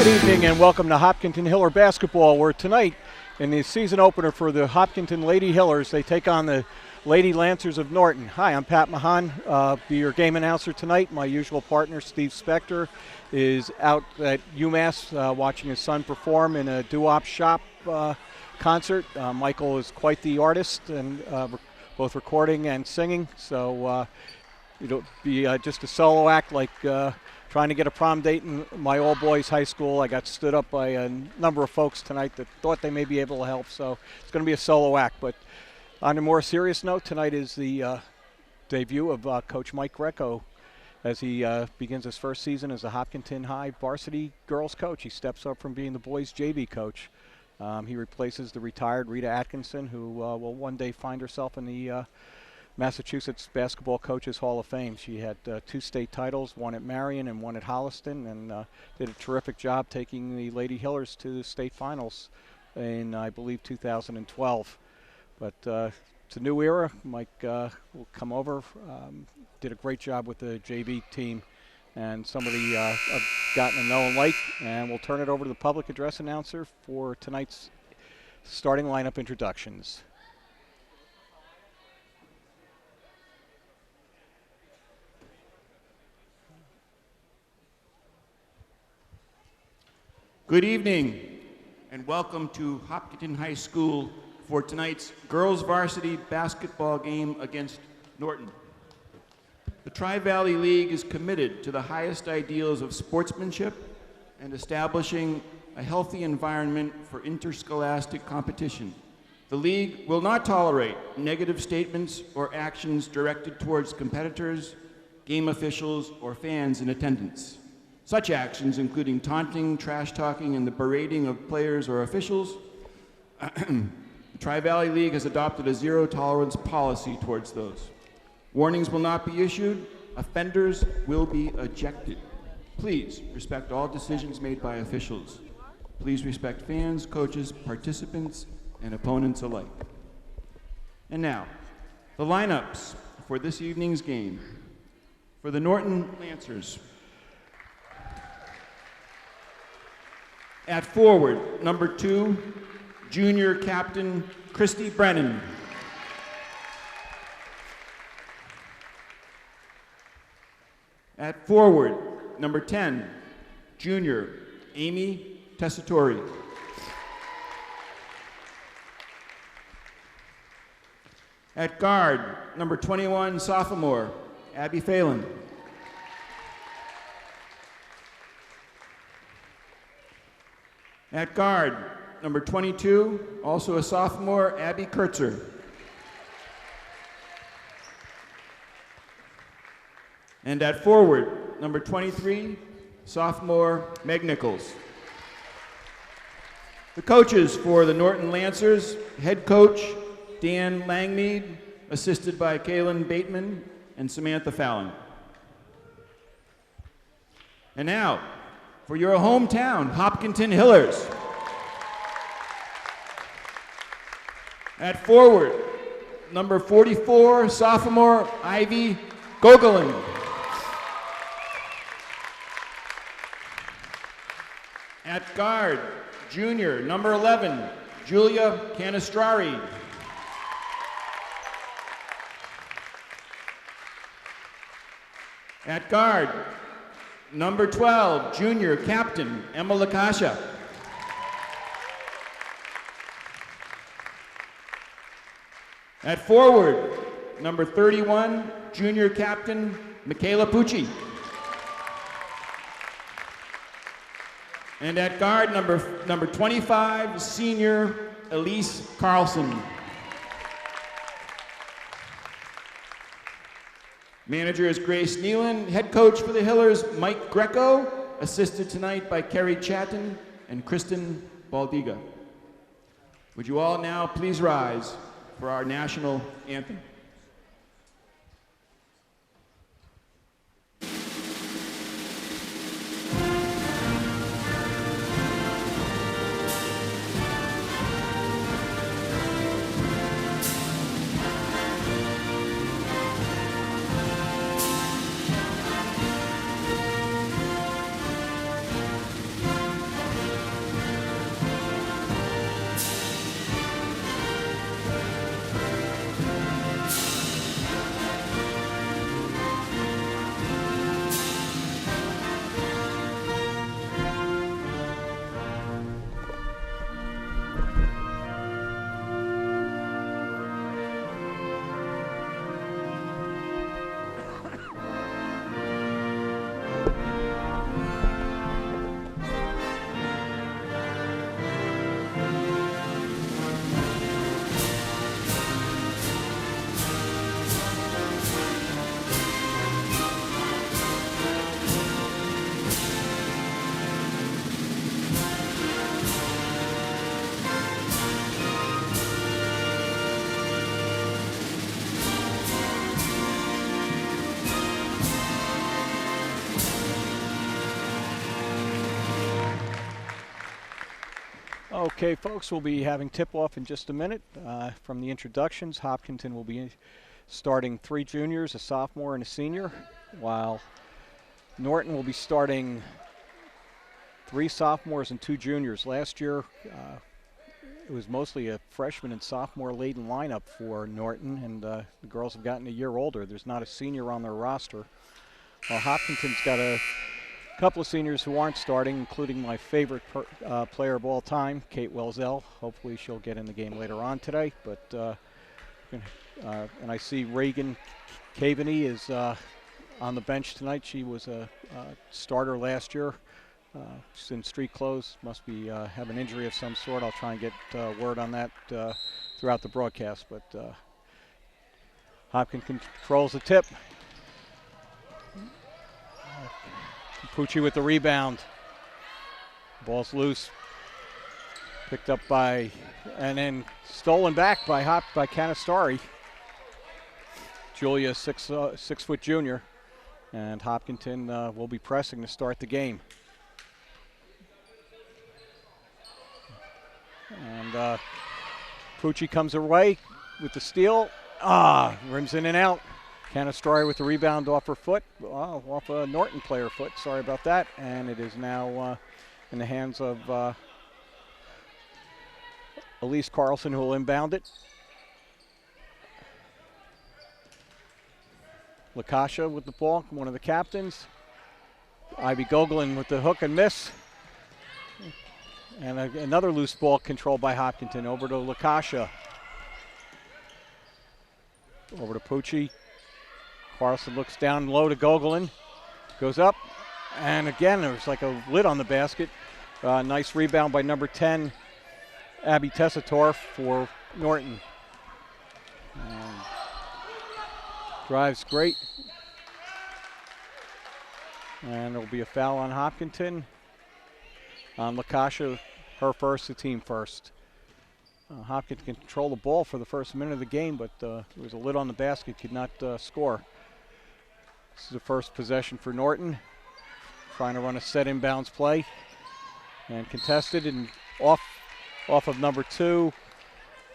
Good evening and welcome to Hopkinton Hiller basketball, where tonight in the season opener for the Hopkinton Lady Hillers, they take on the Lady Lancers of Norton. Hi, I'm Pat Mahan, be your game announcer tonight. My usual partner, Steve Spector, is out at UMass watching his son perform in a doo-wop shop concert. Michael is quite the artist, and both recording and singing, so it'll be just a solo act like trying to get a prom date in my all-boys high school. I got stood up by a number of folks tonight that thought they may be able to help, so it's going to be a solo act. But on a more serious note, tonight is the debut of Coach Mike Greco as he begins his first season as a Hopkinton High varsity girls coach. He steps up from being the boys JV coach. He replaces the retired Rita Atkinson, who will one day find herself in the Massachusetts Basketball Coaches Hall of Fame. She had 2 state titles, one at Marion and one at Holliston, and did a terrific job taking the Lady Hillers to the state finals in, I believe, 2012. But it's a new era. Mike will come over, did a great job with the JV team, and somebody I've gotten to know and like, and we'll turn it over to the public address announcer for tonight's starting lineup introductions. Good evening and welcome to Hopkinton High School for tonight's girls varsity basketball game against Norton. The Tri-Valley League is committed to the highest ideals of sportsmanship and establishing a healthy environment for interscholastic competition. The league will not tolerate negative statements or actions directed towards competitors, game officials, or fans in attendance. Such actions including taunting, trash-talking, and the berating of players or officials. The Tri-Valley League has adopted a zero-tolerance policy towards those. Warnings will not be issued. Offenders will be ejected. Please respect all decisions made by officials. Please respect fans, coaches, participants, and opponents alike. And now, the lineups for this evening's game. For the Norton Lancers, at forward, number 2, junior captain Christy Brennan. At forward, number 10, junior Amy Tessitore. At guard, number 21, sophomore Abby Phelan. At guard, number 22, also a sophomore, Abby Kurtzer. And at forward, number 23, sophomore, Meg Nichols. The coaches for the Norton Lancers, head coach Dan Langmead, assisted by Kaylin Bateman and Samantha Fallon. And now, for your hometown, Hopkinton Hillers. At forward, number 44, sophomore Ivy Gogolin. At guard, junior, number 11, Julia Canistrari. At guard, number 12, junior captain, Emma Lakasha. At forward, number 31, junior captain, Michaela Pucci. And at guard, number 25, senior, Elise Carlson. Manager is Grace Nealon. Head coach for the Hillers, Mike Greco, assisted tonight by Kerry Chatton and Kristen Baldiga. Would you all now please rise for our national anthem? Okay, folks, we'll be having tip-off in just a minute. From the introductions, Hopkinton will be starting 3 juniors, a sophomore and a senior, while Norton will be starting 3 sophomores and 2 juniors. Last year, it was mostly a freshman and sophomore laden lineup for Norton, and the girls have gotten a year older. There's not a senior on their roster. Well, Hopkinton's got a couple of seniors who aren't starting, including my favorite player of all time, Kate Welzell. Hopefully she'll get in the game later on today. But and I see Reagan Caveney is on the bench tonight. She was a starter last year. She's in street clothes. Must be have an injury of some sort. I'll try and get word on that throughout the broadcast. But Hopkins controls the tip. Pucci with the rebound. Ball's loose. Picked up by, and then stolen back by Canistari. Julia, 6-foot junior, and Hopkinton will be pressing to start the game. And Pucci comes her way with the steal. Rims in and out. Canistari with the rebound off her foot, off a Norton player foot. Sorry about that. And it is now in the hands of Elise Carlson, who will inbound it. Lakasha with the ball, one of the captains. Ivy Gogolin with the hook and miss. And another loose ball controlled by Hopkinton. Over to Lakasha. Over to Pucci. Carlson looks down low to Gogolin. Goes up. And again, there's like a lid on the basket. Nice rebound by number 10, Abby Tessitore for Norton. And drives great. And there will be a foul on Hopkinton. On Lakasha, her first, the team first. Hopkins can control the ball for the first minute of the game, but there was a lid on the basket, could not score. This is the first possession for Norton. Trying to run a set inbounds play. And contested and off of number 2,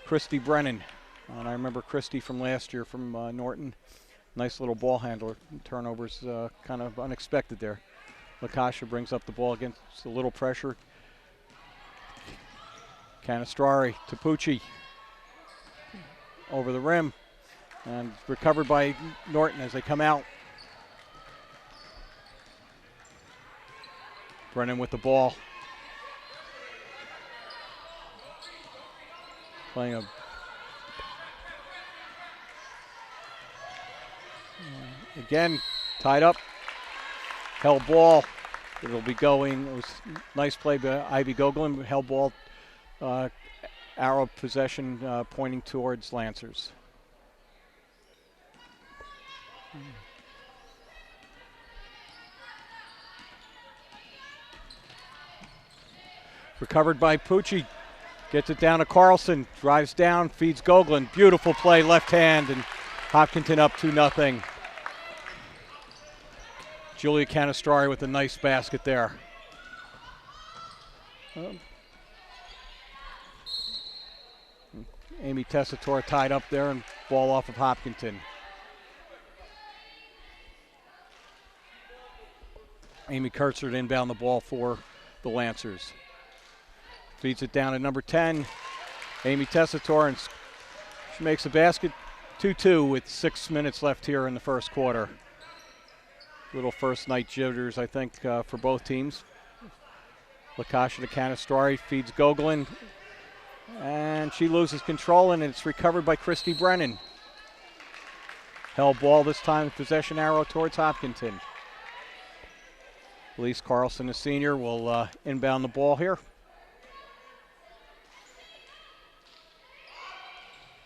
Christy Brennan. And I remember Christy from last year from Norton. Nice little ball handler. Turnovers kind of unexpected there. Lakasha brings up the ball against a little pressure. Canistrari to Pucci. Over the rim. And recovered by Norton as they come out. Brennan with the ball. Playing a again, tied up. Held ball. It'll be going. It was nice play by Ivy Gogolin. Held ball. Arrow possession pointing towards Lancers. Recovered by Pucci. Gets it down to Carlson. Drives down, feeds Gogolin. Beautiful play, left hand, and Hopkinton up 2-0. Julia Canistrari with a nice basket there. Amy Tessitore tied up there and ball off of Hopkinton. Amy Kurtzer to inbound the ball for the Lancers. Feeds it down to number 10, Amy Tessitore, and she makes a basket. 2-2 with 6 minutes left here in the first quarter. Little first night jitters, I think, for both teams. Lakasha to Canistrari, feeds Gogolin, and she loses control, and it's recovered by Christy Brennan. Held ball this time, possession arrow towards Hopkinton. Elise Carlson, a senior, will inbound the ball here.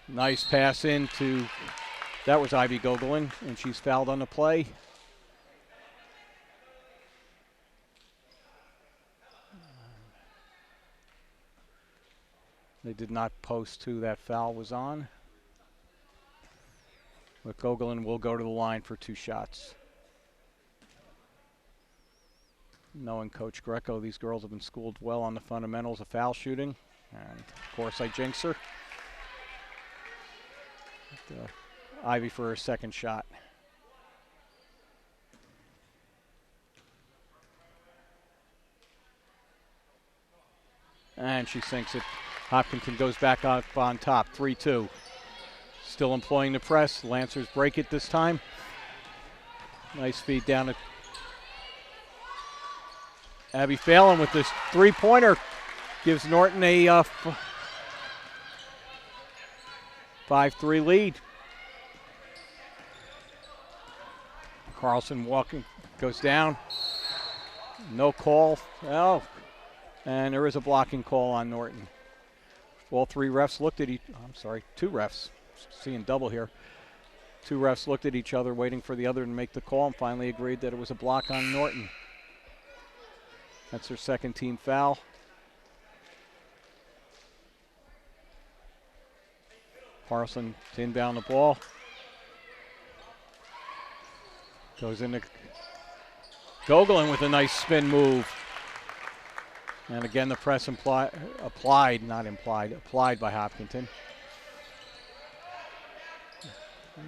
Nice pass into, that was Ivy Gogolin, and she's fouled on the play. They did not post who that foul was on. But Gogolin will go to the line for 2 shots. Knowing Coach Greco, these girls have been schooled well on the fundamentals of foul shooting. And of course I jinx her. Ivy for her second shot. And she sinks it. Hopkinton goes back up on top, 3-2. Still employing the press. Lancers break it this time. Nice feed down to Abby Phelan with this three-pointer. Gives Norton a 5-3 lead. Carlson walking, goes down. No call. Oh, and there is a blocking call on Norton. All three refs looked at two refs. Seeing double here. Two refs looked at each other, waiting for the other to make the call, and finally agreed that it was a block on Norton. That's her second team foul. Carlson to inbound the ball. Goes into Gogolin with a nice spin move. And again, the press applied by Hopkinton.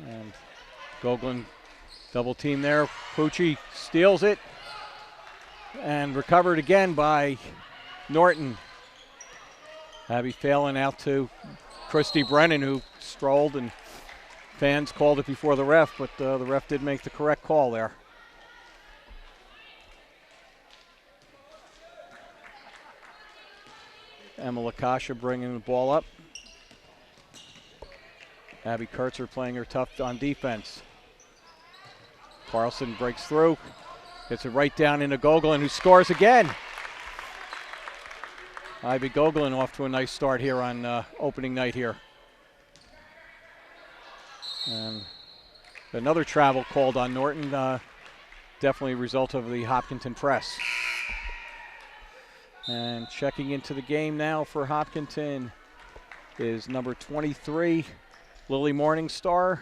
And Gogolin double team there. Pucci steals it. And recovered again by Norton. Abby Phelan out to Christy Brennan, who strolled, and fans called it before the ref, but the ref did make the correct call there. Emma Lakasha bringing the ball up. Abby Kurtzer playing her tough on defense. Carlson breaks through, gets it right down into Gogolin, who scores again. Ivy Gogolin off to a nice start here on opening night here. And another travel called on Norton, definitely a result of the Hopkinton press. And checking into the game now for Hopkinton is number 23, Lily Morningstar,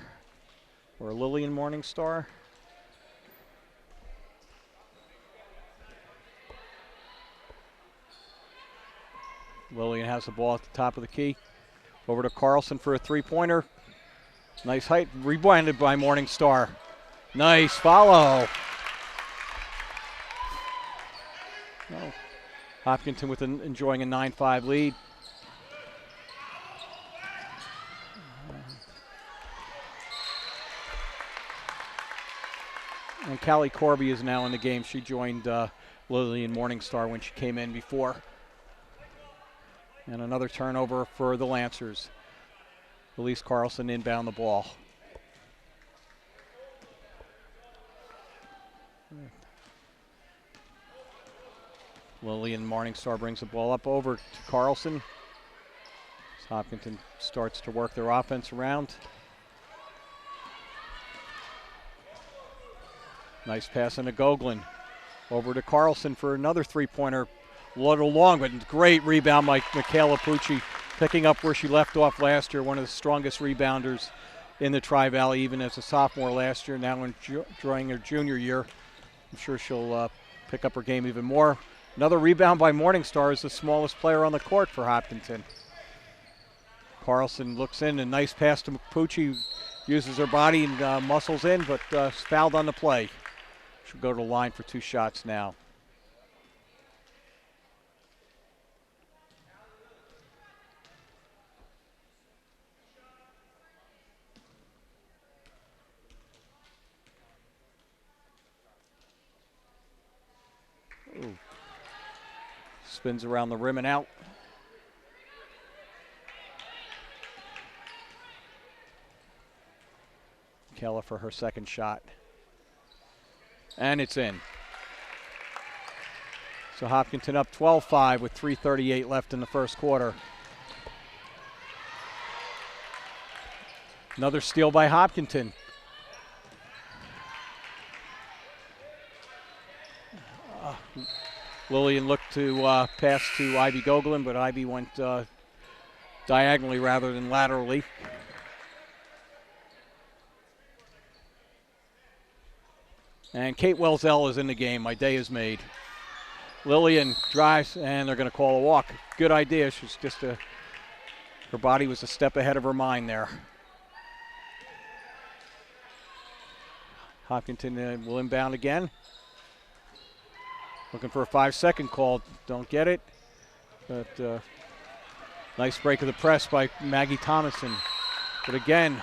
or Lillian Morningstar. Lillian has the ball at the top of the key. Over to Carlson for a three-pointer. Nice height, rebounded by Morningstar. Nice follow. Oh. Hopkinton enjoying a 9-5 lead. And Callie Corby is now in the game. She joined Lillian Morningstar when she came in before. And another turnover for the Lancers. Elise Carlson inbound the ball. Lillian Morningstar brings the ball up over to Carlson. As Hopkinton starts to work their offense around. Nice pass into Gogolin. Over to Carlson for another three-pointer. A little long, but great rebound by Michaela Pucci, picking up where she left off last year, one of the strongest rebounders in the Tri-Valley, even as a sophomore last year, now enjoying her junior year. I'm sure she'll pick up her game even more. Another rebound by Morningstar, is the smallest player on the court for Hopkinton. Carlson looks in, a nice pass to Pucci, uses her body and muscles in, but fouled on the play. She'll go to the line for two shots now. Ooh. Spins around the rim and out. Keller for her second shot. And it's in. So Hopkinton up 12-5 with 3:38 left in the first quarter. Another steal by Hopkinton. Lillian looked to pass to Ivy Gogolin, but Ivy went diagonally rather than laterally. And Kate Welzell is in the game. My day is made. Lillian drives, and they're going to call a walk. Good idea. She's just her body was a step ahead of her mind there. Hopkinton will inbound again. Looking for a 5-second call. Don't get it. But nice break of the press by Maggie Thomason. But again,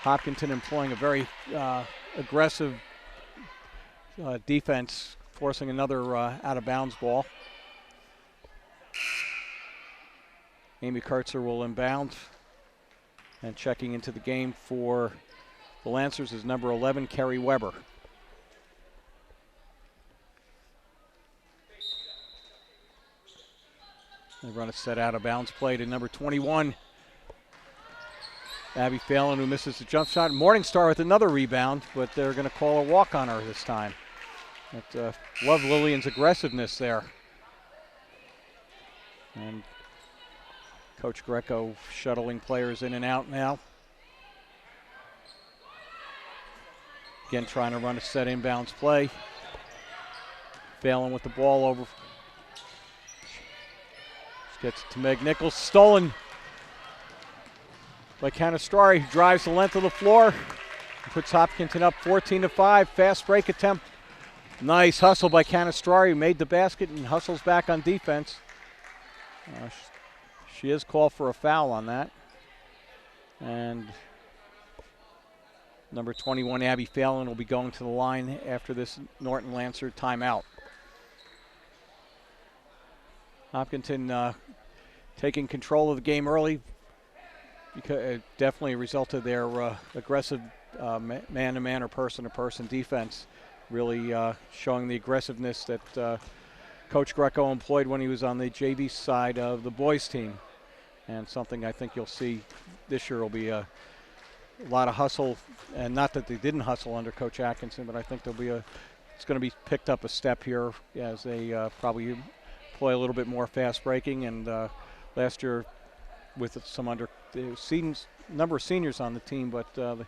Hopkinton employing a very aggressive defense, forcing another out-of-bounds ball. Amy Kurtzer will inbound. And checking into the game for the Lancers is number 11, Kerry Weber. They run a set out-of-bounds play to number 21, Abby Phelan, who misses the jump shot. Morningstar with another rebound, but they're going to call a walk on her this time. But, love Lillian's aggressiveness there. And Coach Greco shuttling players in and out now. Again, trying to run a set inbounds play. Phelan with the ball over. Gets it to Meg Nichols. Stolen by Canastrari, who drives the length of the floor. Puts Hopkinton up 14-5. Fast break attempt. Nice hustle by Canastrari, who made the basket and hustles back on defense. She is called for a foul on that. And number 21, Abby Phelan, will be going to the line after this Norton Lancer timeout. Hopkinton taking control of the game early, because definitely a result of their aggressive man-to-man or person-to-person defense, really showing the aggressiveness that Coach Greco employed when he was on the JV side of the boys team, and something I think you'll see this year will be a lot of hustle, and not that they didn't hustle under Coach Atkinson, but I think there'll be it's going to be picked up a step here as they probably play a little bit more fast breaking. And last year with some number of seniors on the team, but the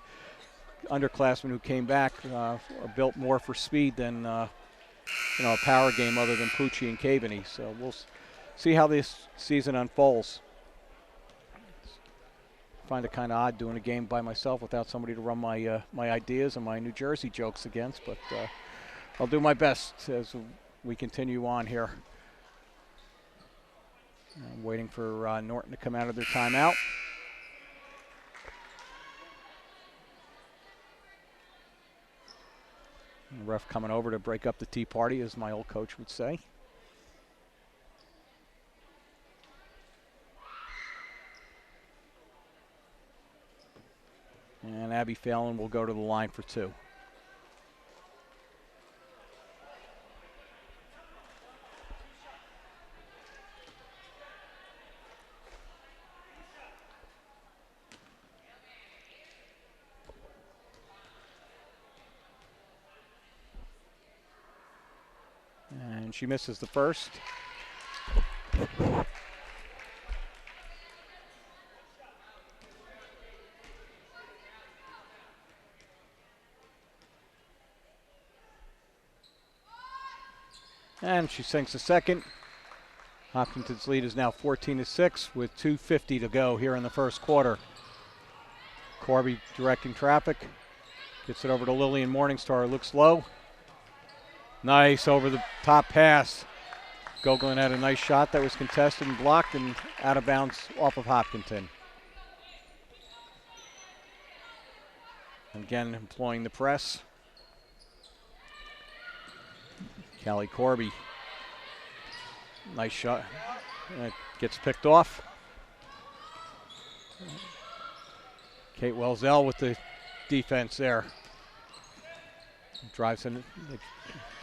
underclassmen who came back are built more for speed than a power game other than Pucci and Caveney. So we'll see how this season unfolds. Find it kind of odd doing a game by myself without somebody to run my ideas and my New Jersey jokes against, but I'll do my best as we continue on here. I'm waiting for Norton to come out of their timeout. And the ref coming over to break up the tea party, as my old coach would say. And Abby Phelan will go to the line for two. And she misses the first. And she sinks the second. Hopkinton's lead is now 14-6 with 2:50 to go here in the first quarter. Corby directing traffic. Gets it over to Lillian Morningstar. Looks low. Nice over the top pass. Gogolin had a nice shot that was contested and blocked and out of bounds off of Hopkinton. Again, employing the press. Callie Corby. Nice shot. Gets picked off. Kate Welzell with the defense there. Drives in.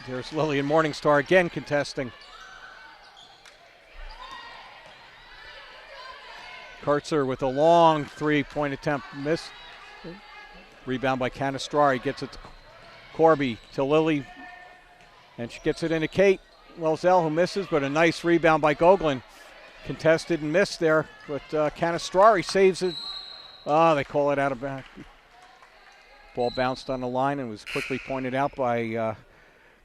There's Lillian Morningstar again contesting. Kurtzer with a long three-point attempt. Miss. Rebound by Canastrari. Gets it to Corby, to Lily. And she gets it into Kate Welzell, who misses, but a nice rebound by Gogolin. Contested and missed there, but Canastrari saves it. They call it out of bounds. Ball bounced on the line and was quickly pointed out by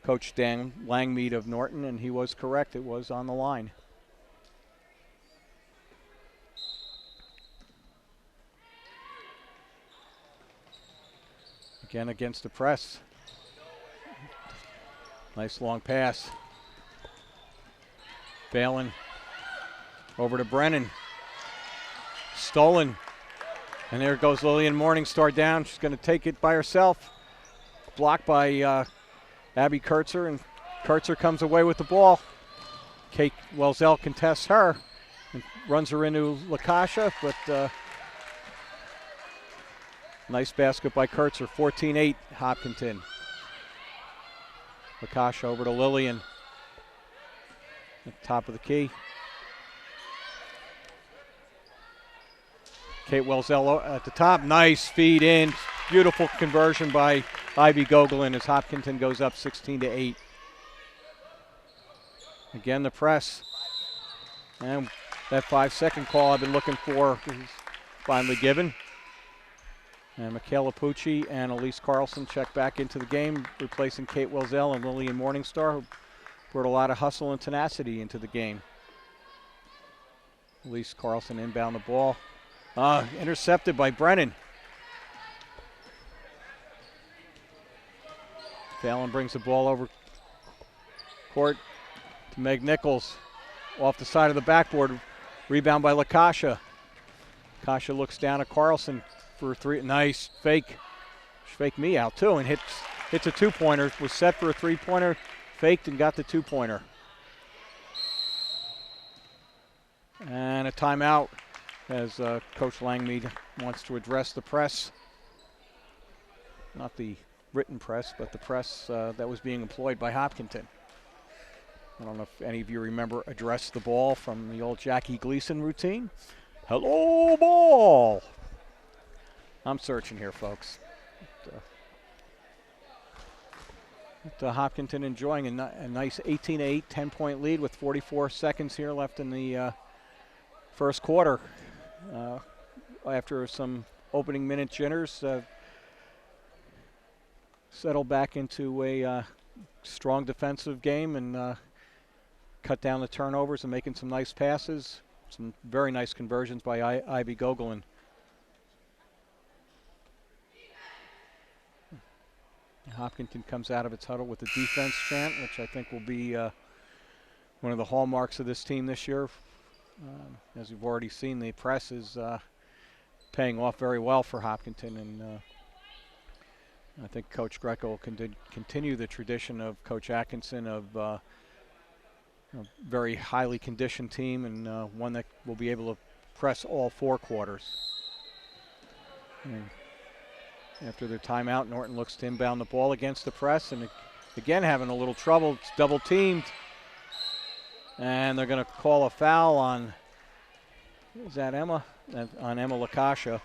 Coach Dan Langmead of Norton, and he was correct. It was on the line. Again against the press. Nice long pass. Phelan over to Brennan. Stolen. And there goes Lillian Morningstar down. She's going to take it by herself. Blocked by Abby Kurtzer, and Kurtzer comes away with the ball. Kate Welzell contests her and runs her into Lakasha, but nice basket by Kurtzer. 14-8 Hopkinton. Lakasha over to Lillian at the top of the key. Kate Welzell at the top. Nice feed in. Beautiful conversion by Ivy Gogolin as Hopkinton goes up 16-8. Again, the press. And that 5-second call I've been looking for is finally given. And Michaela Pucci and Elise Carlson check back into the game, replacing Kate Welzell and Lillian Morningstar, who brought a lot of hustle and tenacity into the game. Elise Carlson inbound the ball. Intercepted by Brennan. Fallon brings the ball over court to Meg Nichols. Off the side of the backboard. Rebound by Lakasha. Lakasha looks down at Carlson for a three. Nice fake. She faked me out too and hits a two-pointer. Was set for a three-pointer. Faked and got the two-pointer. And a timeout as Coach Langmead wants to address the press. Not the written press, but the press that was being employed by Hopkinton. I don't know if any of you remember address the ball from the old Jackie Gleason routine. Hello, ball. I'm searching here, folks. Hopkinton enjoying a nice 18-8, 10-point lead with 44 seconds here left in the first quarter. After some opening minute jitters, settled back into a strong defensive game and cut down the turnovers and making some nice passes. Some very nice conversions by Ivy Gogolin. Hopkinton comes out of its huddle with the defense chant, which I think will be one of the hallmarks of this team this year. As we've already seen, the press is paying off very well for Hopkinton, and I think Coach Greco will continue the tradition of Coach Atkinson of a very highly conditioned team and one that will be able to press all four quarters. And after their timeout, Norton looks to inbound the ball against the press, and again having a little trouble. It's double teamed, and they're going to call a foul on, is that Emma? On Emma Lakasha.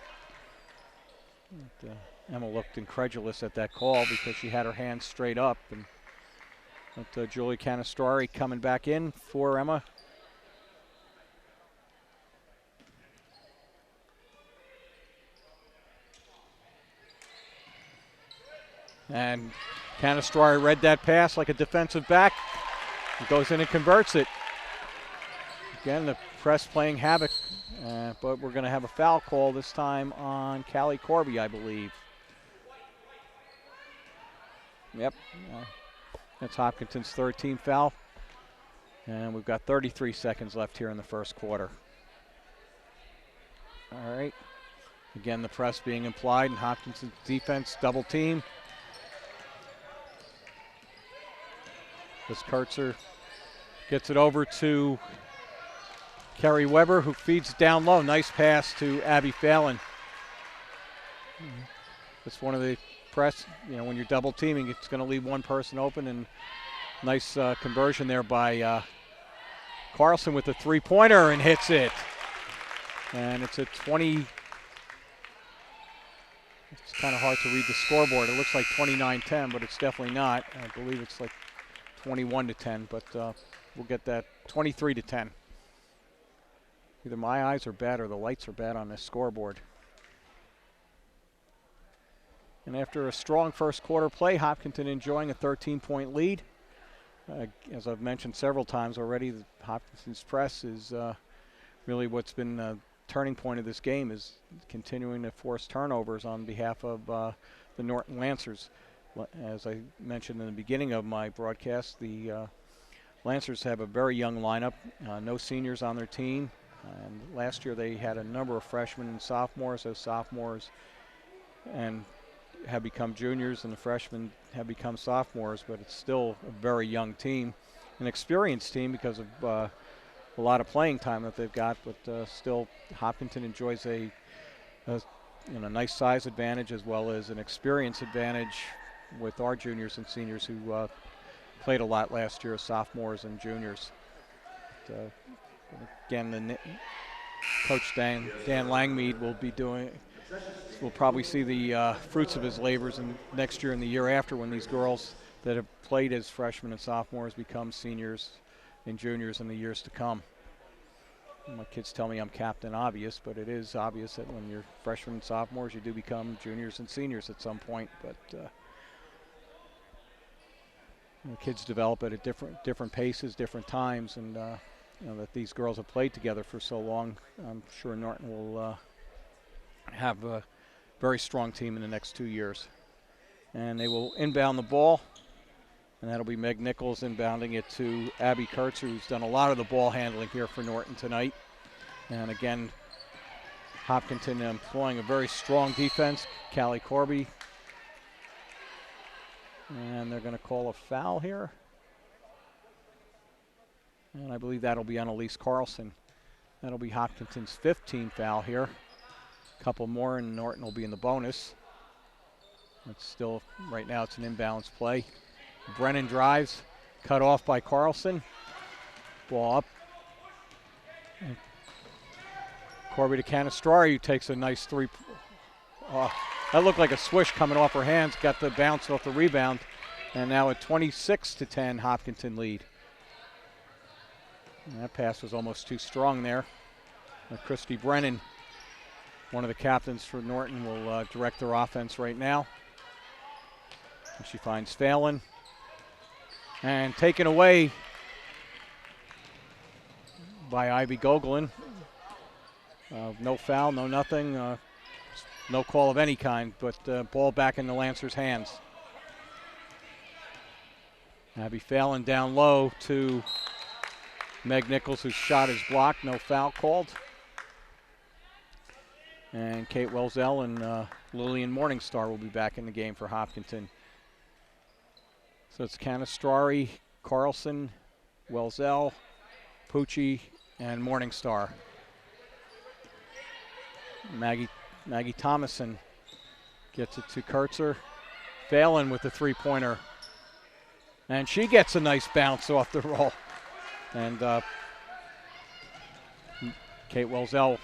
Emma looked incredulous at that call because she had her hands straight up. But Julie Canastrari coming back in for Emma. And Canastrari read that pass like a defensive back. He goes in and converts it. Again, the press playing havoc, but we're going to have a foul call this time on Callie Corby, I believe. Yep, that's Hopkinton's third team foul. And we've got 33 seconds left here in the first quarter. All right, again, the press being implied, and Hopkinson's defense double team. This Kurtzer gets it over to Kerry Weber, who feeds down low. Nice pass to Abby Fallon. That's one of the press, when you're double teaming, it's going to leave one person open, and nice conversion there by Carlson with a three-pointer and hits it. And it's a 20. It's kind of hard to read the scoreboard. It looks like 29-10, but it's definitely not. I believe it's like 21-10, but we'll get that 23-10. Either my eyes are bad or the lights are bad on this scoreboard. And after a strong first quarter play, Hopkinton enjoying a 13-point lead. As I've mentioned several times already, Hopkinton's press is really what's been a turning point of this game, is continuing to force turnovers on behalf of the Norton Lancers. As I mentioned in the beginning of my broadcast, the Lancers have a very young lineup, no seniors on their team. And last year they had a number of freshmen and sophomores. Those sophomores and have become juniors, and the freshmen have become sophomores, but it's still a very young team, an experienced team because of a lot of playing time that they've got, but still Hopkinton enjoys a nice size advantage as well as an experience advantage with our juniors and seniors who played a lot last year as sophomores and juniors. But, again, Coach Dan Langmead will probably see the fruits of his labors next year and the year after, when these girls that have played as freshmen and sophomores become seniors and juniors in the years to come. My kids tell me I'm Captain Obvious, but it is obvious that when you're freshmen and sophomores, you do become juniors and seniors at some point. But kids develop at different paces, different times, and that these girls have played together for so long, I'm sure Norton will have a very strong team in the next 2 years. And they will inbound the ball, and that'll be Meg Nichols inbounding it to Abby Kurtzer, who's done a lot of the ball handling here for Norton tonight. And again, Hopkinton employing a very strong defense. Callie Corby. And they're going to call a foul here. And I believe that'll be on Elise Carlson. That'll be Hopkinton's 15th foul here. A couple more and Norton will be in the bonus. It's still, right now it's an imbalanced play. Brennan drives, cut off by Carlson. Ball up. And Corby to Canastrari, who takes a nice three. That looked like a swish coming off her hands, got the bounce off the rebound. And now a 26-10 Hopkinton lead. And that pass was almost too strong there. Christy Brennan, one of the captains for Norton, will direct their offense right now. And she finds Phelan. And taken away by Ivy Gogolin. No foul, no nothing, no call of any kind, but ball back in the Lancers' hands. Abby Phelan down low to Meg Nichols, whose shot is blocked, no foul called. And Kate Welzell and Lillian Morningstar will be back in the game for Hopkinton. So it's Canastrari, Carlson, Welzell, Pucci, and Morningstar. Maggie Thomason gets it to Kurtzer. Phelan with the three-pointer. And she gets a nice bounce off the roll. And Kate Welzell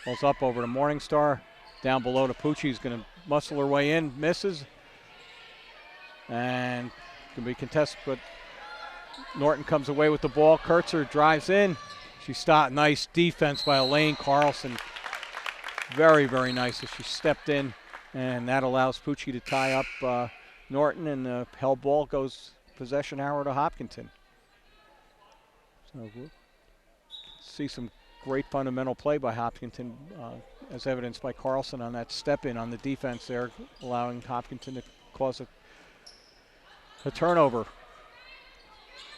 pulls up over to Morningstar. Down below to Pucci, who's going to muscle her way in, misses. And can be contested, but Norton comes away with the ball. Kurtzer drives in. She stopped. Nice defense by Elaine Carlson. Very, very nice as she stepped in, and that allows Pucci to tie up Norton, and the held ball goes possession arrow to Hopkinton. So we'll see some great fundamental play by Hopkinton, as evidenced by Carlson on that step in on the defense there, allowing Hopkinton to cause a turnover.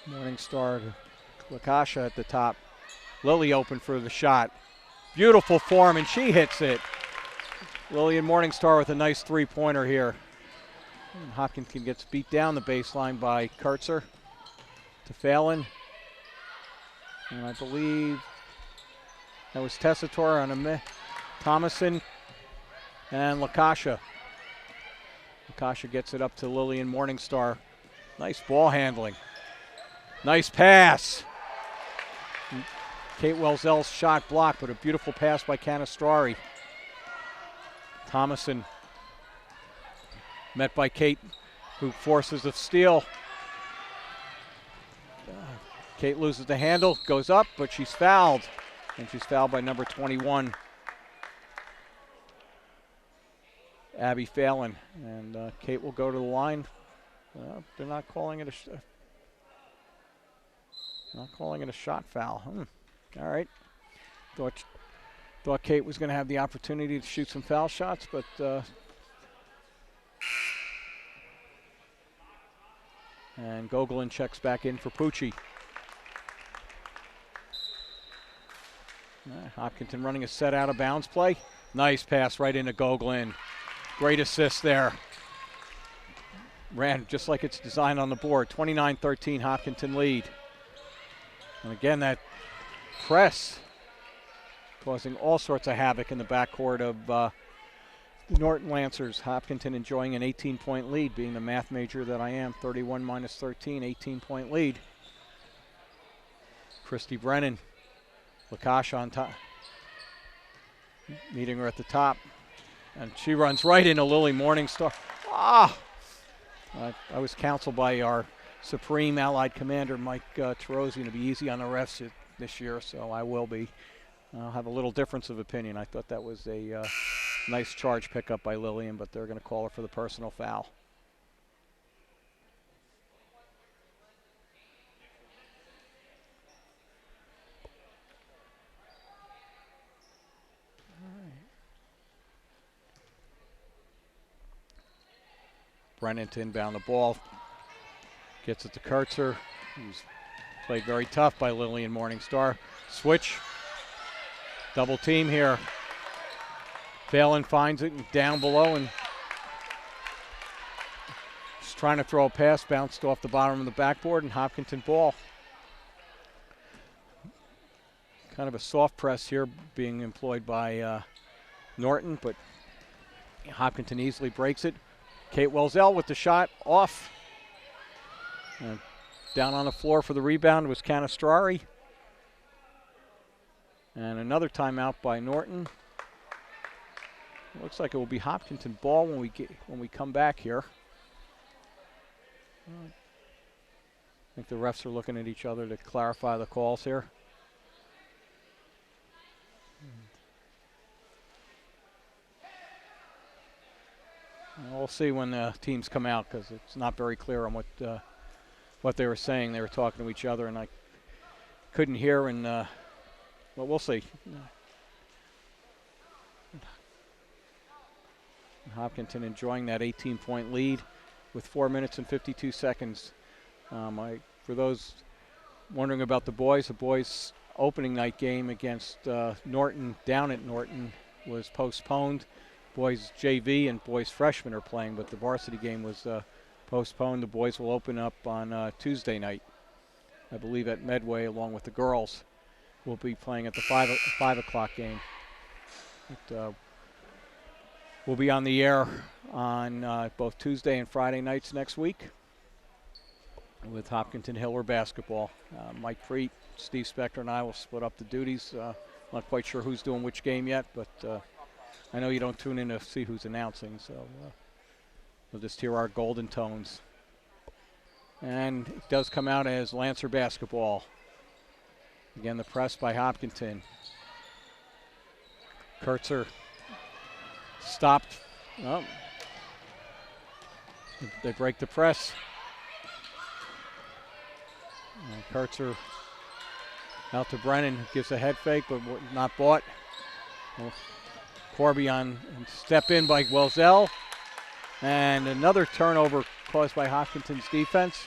Morningstar to Lakasha at the top. Lily open for the shot. Beautiful form, and she hits it. Lillian Morningstar with a nice three-pointer here. And Hopkinton gets beat down the baseline by Kurtzer to Phelan. And I believe that was Tessitore on a Thomason and Lakasha. Lakasha gets it up to Lillian Morningstar. Nice ball handling. Nice pass. Kate Welzell's shot blocked, but a beautiful pass by Canastrari. Thomason met by Kate, who forces a steal. Kate loses the handle, goes up, but she's fouled. And she's fouled by number 21. Abby Phelan. And Kate will go to the line. They're not calling it a shot foul. All right. Thought Kate was going to have the opportunity to shoot some foul shots, but and Gogolin checks back in for Pucci. Hopkinton running a set out of bounds play. Nice pass right into Gogolin. Great assist there. Ran just like it's designed on the board. 29-13 Hopkinton lead. And again, that press causing all sorts of havoc in the backcourt of the Norton Lancers. Hopkinton enjoying an 18-point lead, being the math major that I am. 31 minus 13, 18-point lead. Christy Brennan, Lakash on top, meeting her at the top. And she runs right into Lily Morningstar. I was counseled by our Supreme Allied Commander, Mike Terosian, to be easy on the refs this year, so I will be. I'll have a little difference of opinion. I thought that was a nice charge pickup by Lillian, but they're going to call her for the personal foul. Brennan to inbound the ball. Gets it to Kurtzer, who's played very tough by Lillian Morningstar. Switch. Double team here. Phelan finds it down below and just trying to throw a pass, bounced off the bottom of the backboard, and Hopkinton ball. Kind of a soft press here being employed by Norton, but Hopkinton easily breaks it. Kate Welzell with the shot off. And down on the floor for the rebound was Canastrari. And another timeout by Norton. Looks like it will be Hopkinton ball when we come back here. I think the refs are looking at each other to clarify the calls here. And we'll see when the teams come out, because it's not very clear on what they were saying. They were talking to each other, and I couldn't hear. And well, we'll see. Hopkinton enjoying that 18-point lead with 4 minutes and 52 seconds. For those wondering about the boys' opening night game against Norton down at Norton was postponed. Boys JV and boys freshmen are playing, but the varsity game was postponed. The boys will open up on Tuesday night, I believe, at Medway, along with the girls. We'll be playing at the 5 o'clock game. We'll be on the air on both Tuesday and Friday nights next week with Hopkinton Hiller basketball. Mike Preet, Steve Spector, and I will split up the duties. Not quite sure who's doing which game yet, but I know you don't tune in to see who's announcing, so we'll just hear our golden tones. And it does come out as Lancer basketball. Again, the press by Hopkinton. Kurtzer stopped. Oh. They break the press. And Kurtzer out to Brennan, gives a head fake, but not bought. Well, Corby on step in by Welzell. And another turnover caused by Hopkinton's defense.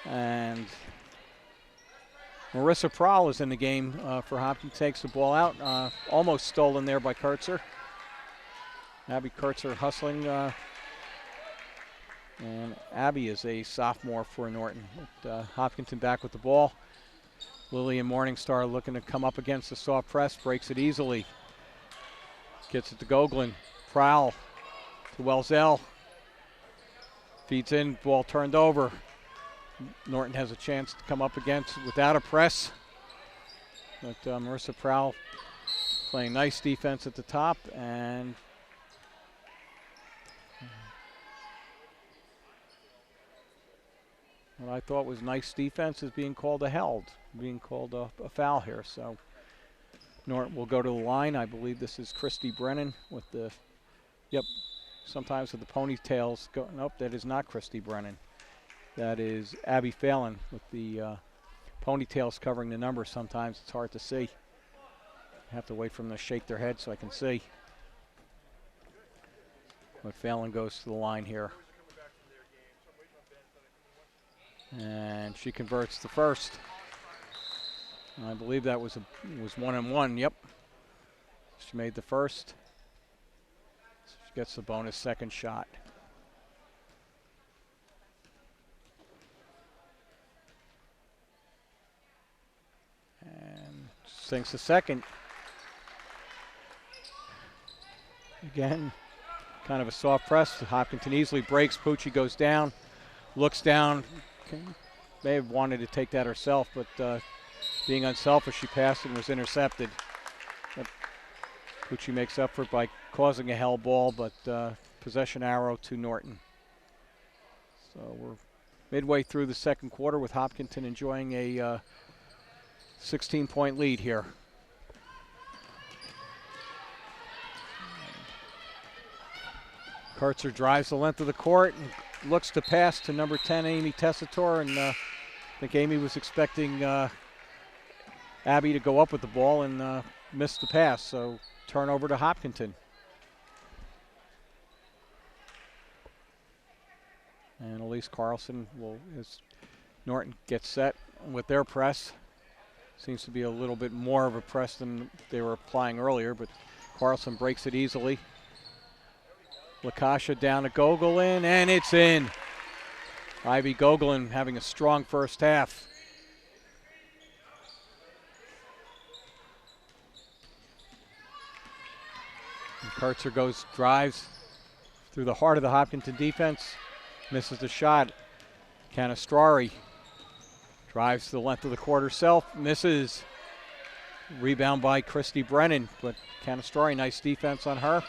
And Marissa Prowl is in the game for Hopkinton. Takes the ball out. Almost stolen there by Kurtzer. Abby Kurtzer hustling. And Abby is a sophomore for Norton. Hopkinton back with the ball. Lillian Morningstar looking to come up against the soft press. Breaks it easily. Gets it to Gogolin. Prowl to Welzell. Feeds in, ball turned over. Norton has a chance to come up against without a press. But Marissa Prowl playing nice defense at the top, and what I thought was nice defense is being called a foul here. So Norton will go to the line. I believe this is Christy Brennan with the, sometimes with the ponytails going. Nope, that is not Christy Brennan. That is Abby Phelan with the ponytails covering the numbers. Sometimes it's hard to see. I have to wait for them to shake their head so I can see. But Phelan goes to the line here. And she converts the first. I believe that was 1-1. Yep. She made the first. She gets the bonus second shot. And sinks the second. Again, kind of a soft press. Hopkinton easily breaks. Pucci goes down, looks down. May have wanted to take that herself, but being unselfish, she passed it and was intercepted. But Pucci makes up for it by causing a hell ball, but possession arrow to Norton. So we're midway through the second quarter with Hopkinton enjoying a 16-point lead here. Kurtzer drives the length of the court and looks to pass to number 10, Amy Tessitore, and I think Amy was expecting Abby to go up with the ball and missed the pass, so turnover to Hopkinton. And Elise Carlson will, as Norton gets set with their press. Seems to be a little bit more of a press than they were applying earlier, but Carlson breaks it easily. Lakasha down to Gogolin, and it's in. Ivy Gogolin having a strong first half. And Kurtzer drives through the heart of the Hopkinton defense, misses the shot. Canastrari drives the length of the court herself, misses. Rebound by Christy Brennan, but Canastrari, nice defense on her.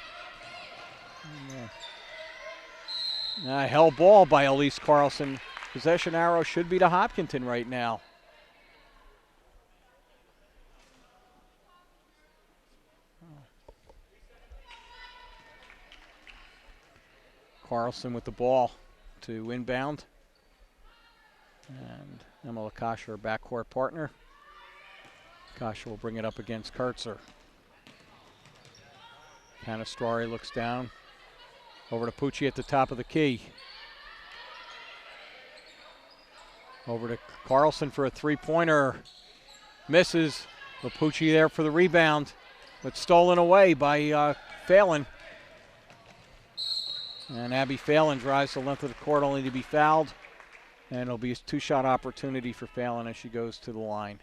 Hell ball by Elise Carlson. Possession arrow should be to Hopkinton right now. Carlson with the ball to inbound. And Emma Lakasha, her backcourt partner. Lakasha will bring it up against Kurtzer. Canastrari looks down. Over to Pucci at the top of the key. Over to Carlson for a three-pointer. Misses. Pucci there for the rebound, but stolen away by Phelan. And Abby Phelan drives the length of the court only to be fouled. And it'll be a two-shot opportunity for Phelan as she goes to the line.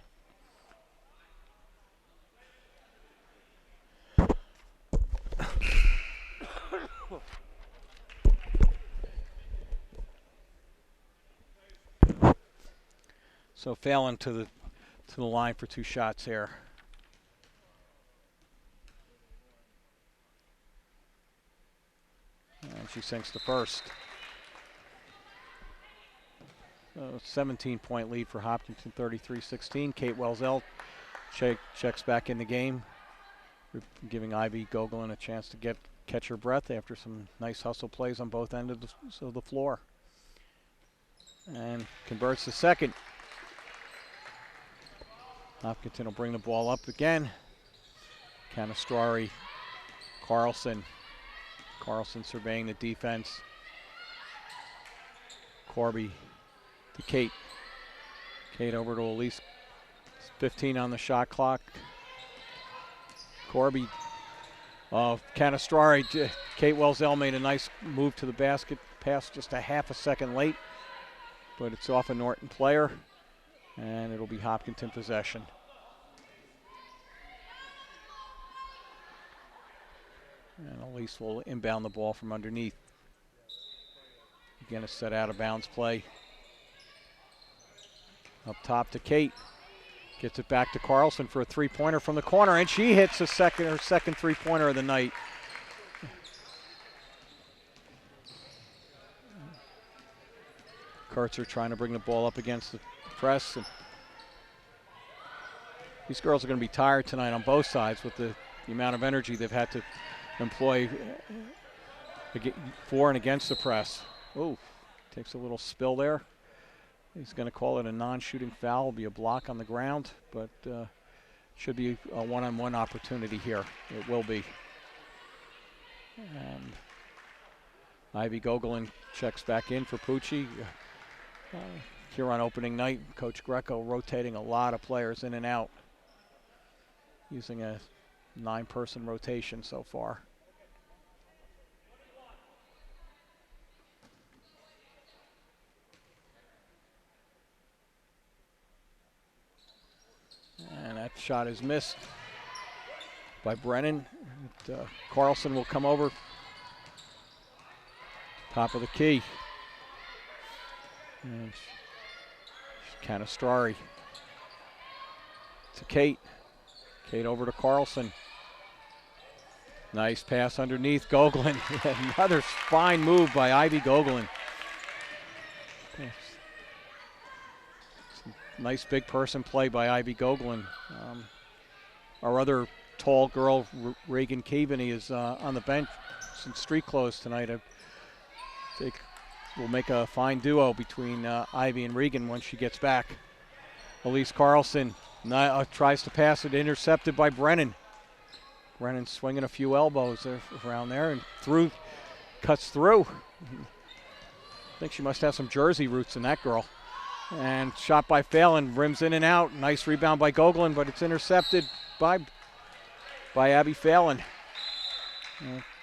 So Phelan to the line for two shots here. And she sinks the first. 17-point lead for Hopkinton, 33-16. Kate Welzell checks back in the game, giving Ivy Gogolin a chance to catch her breath after some nice hustle plays on both ends of the floor. And converts the second. Hopkinton will bring the ball up again. Canastrari, Carlson. Carlson surveying the defense. Corby to Kate. Kate over to Elise. 15 on the shot clock. Corby. Canastrari. Kate Welzell made a nice move to the basket. Pass just a half a second late, but it's off a Norton player. And it'll be Hopkinton possession. And Elise will inbound the ball from underneath. Again, a set out of bounds play. Up top to Kate. Gets it back to Carlson for a three-pointer from the corner, and she hits her second three-pointer of the night. Kurtzer trying to bring the ball up against the press. And these girls are going to be tired tonight on both sides with the amount of energy they've had to employ for and against the press. Ooh, takes a little spill there. He's going to call it a non-shooting foul. It'll be a block on the ground, but should be a one-on-one opportunity here. It will be. And Ivy Gogolin checks back in for Pucci. Here on opening night, Coach Greco rotating a lot of players in and out, using a 9-person rotation so far. And that shot is missed by Brennan. Carlson will come over. Top of the key. And Canastrari to Kate. Kate over to Carlson. Nice pass underneath. Gogolin. Another fine move by Ivy Gogolin. Nice big person play by Ivy Gogolin. Our other tall girl, Reagan Keaveney, is on the bench since street clothes tonight. I think we'll make a fine duo between Ivy and Regan once she gets back. Elise Carlson tries to pass it, intercepted by Brennan. Brennan swinging a few elbows around there and cuts through. I think she must have some Jersey roots in that girl. And shot by Phelan, rims in and out. Nice rebound by Gogolin, but it's intercepted by Abby Phelan.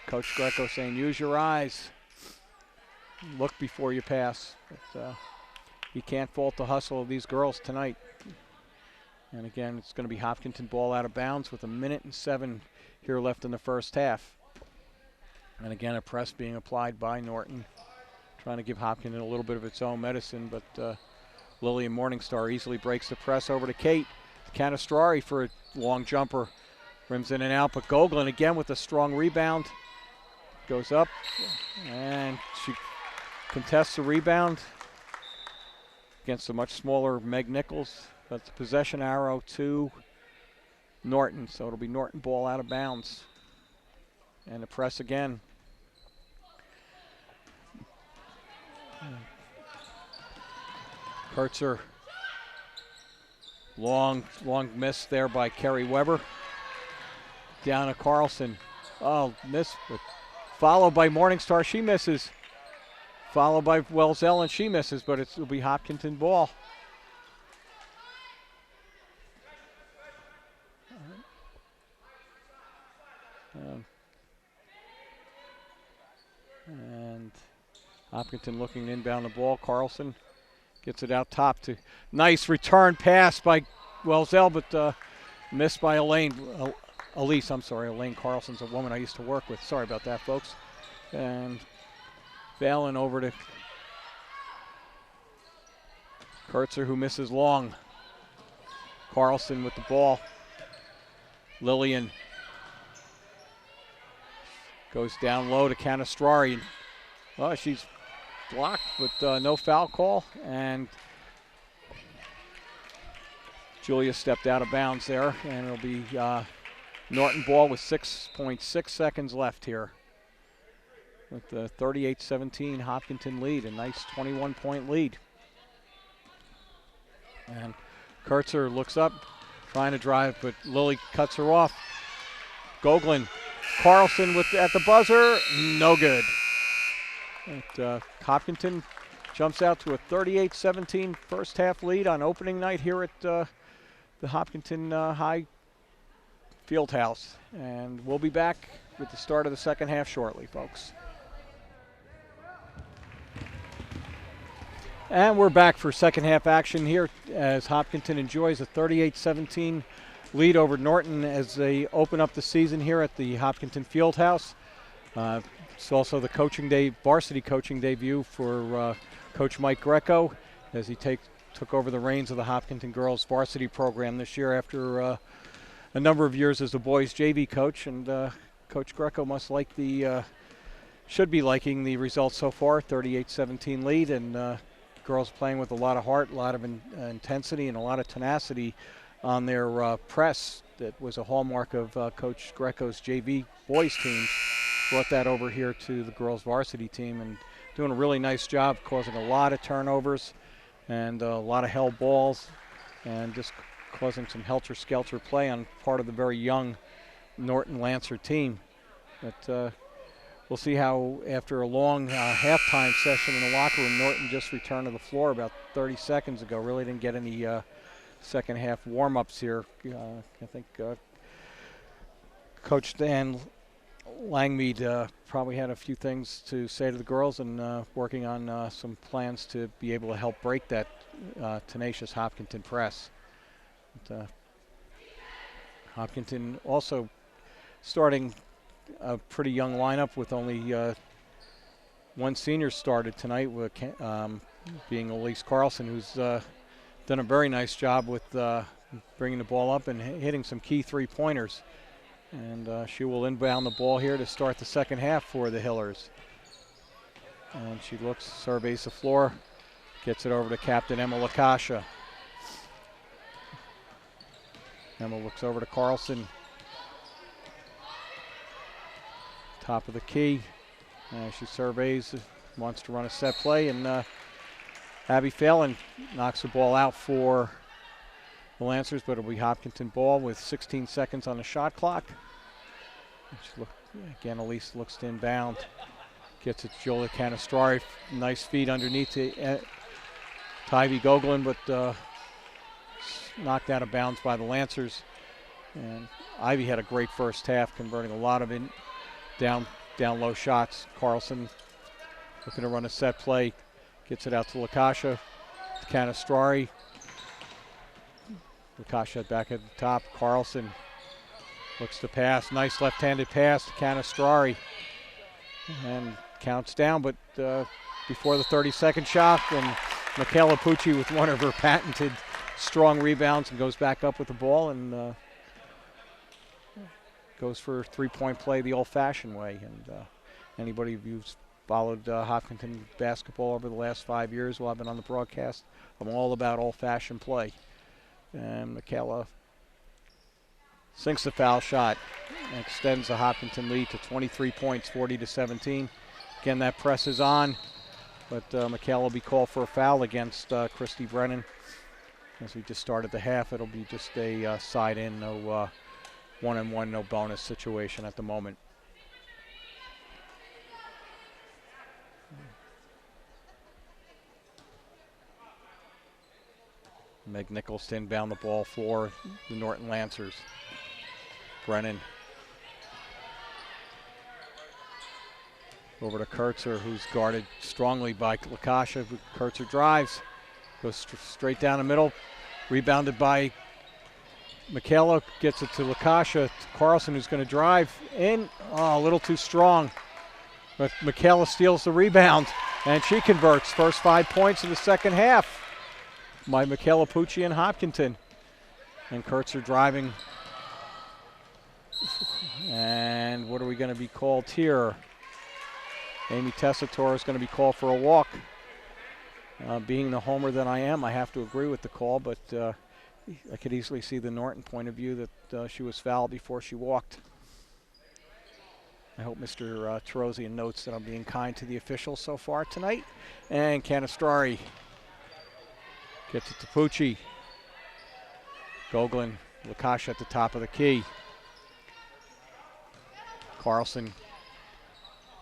Coach Greco saying, use your eyes. Look before you pass. But you can't fault the hustle of these girls tonight. And again, it's going to be Hopkinton ball out of bounds with 1:07 here left in the first half. And again, a press being applied by Norton, trying to give Hopkinton a little bit of its own medicine, but Lillian Morningstar easily breaks the press over to Kate. Canastrari for a long jumper. Rims in and out, but Gogolin again with a strong rebound. Goes up, and she contests the rebound against a much smaller Meg Nichols. That's the possession arrow to Norton, so it'll be Norton ball out of bounds. And the press again. Kurtzer, long miss there by Kerry Weber. Down to Carlson. Oh, miss, but followed by Morningstar, she misses. Followed by Wells-El, and she misses, but it'll be Hopkinton ball. And Hopkinton looking to inbound the ball. Carlson gets it out top to nice return pass by Wells-El, but missed by Elaine Carlson's a woman I used to work with. Sorry about that, folks. And Phelan over to Kurtzer, who misses long. Carlson with the ball. Lillian goes down low to Canastrari. Oh, she's blocked, but no foul call. And Julia stepped out of bounds there, and it'll be Norton ball with 6.6 seconds left here. With the 38-17 Hopkinton lead, a nice 21-point lead. And Kurtzer looks up, trying to drive, but Lily cuts her off. Gogolin, Carlson at the buzzer, no good. Hopkinton jumps out to a 38-17 first half lead on opening night here at the Hopkinton High Fieldhouse. And we'll be back with the start of the second half shortly, folks. And we're back for second half action here as Hopkinton enjoys a 38-17 lead over Norton as they open up the season here at the Hopkinton Fieldhouse. It's also the varsity coaching debut for Coach Mike Greco as he took over the reins of the Hopkinton girls varsity program this year after a number of years as the boys JV coach. And Coach Greco should be liking the results so far. 38-17 lead, and girls playing with a lot of heart, a lot of intensity, and a lot of tenacity on their press. That was a hallmark of Coach Greco's JV boys teams. brought that over here to the girls varsity team and doing a really nice job, causing a lot of turnovers and a lot of held balls and just causing some helter-skelter play on part of the very young Norton Lancer team. But we'll see how, after a long halftime session in the locker room, Norton just returned to the floor about 30 seconds ago. Really didn't get any second half warm-ups here. I think Coach Dan Langmead probably had a few things to say to the girls and working on some plans to be able to help break that tenacious Hopkinton press. But, Hopkinton also starting a pretty young lineup with only one senior started tonight, with being Elise Carlson, who's done a very nice job with bringing the ball up and hitting some key three-pointers. And she will inbound the ball here to start the second half for the Hillers. And she looks, surveys the floor, gets it over to Captain Emma Lakasha. Emma looks over to Carlson. Top of the key. She surveys, wants to run a set play, and Abby Phelan knocks the ball out for the Lancers, but it'll be Hopkinton ball with 16 seconds on the shot clock. Again, Elise looks to inbound. Gets it to Julia Canastrari. Nice feed underneath to Ivy Goglin, but knocked out of bounds by the Lancers. And Ivy had a great first half, converting a lot of down low shots. Carlson looking to run a set play. Gets it out to Lakasha. To Canastrari. Lakasha back at the top. Carlson looks to pass. Nice left-handed pass to Canastrari. And counts down, but before the 30-second shot, and Michaela Pucci with one of her patented strong rebounds and goes back up with the ball and goes for a three-point play the old-fashioned way. And anybody who's followed Hopkinton basketball over the last 5 years while I've been on the broadcast, I'm all about old-fashioned play. And Michaela sinks the foul shot and extends the Hopkinton lead to 23 points, 40-17. Again, that press is on, but Michaela will be called for a foul against Christy Brennan. As we just started the half, it'll be just a side in, no one-on-one, no bonus situation at the moment. Meg Nichols to inbound the ball for the Norton Lancers. Brennan over to Kurtzer, who's guarded strongly by Lakasha. Kurtzer drives, goes straight down the middle, rebounded by Michaela, gets it to Lakasha. Carlson, who's going to drive in. Oh, a little too strong. But Michaela steals the rebound, and she converts. First 5 points in the second half by Michaela Pucci and Hopkinton. And Kurtzer driving. And what are we going to be called here? Amy Tessitore is going to be called for a walk. Being the homer that I am, I have to agree with the call, but I could easily see the Norton point of view that she was fouled before she walked. I hope Mr. Terosian notes that I'm being kind to the officials so far tonight. And Canastrari gets it to Pucci. Goglin, Lakasha at the top of the key. Carlson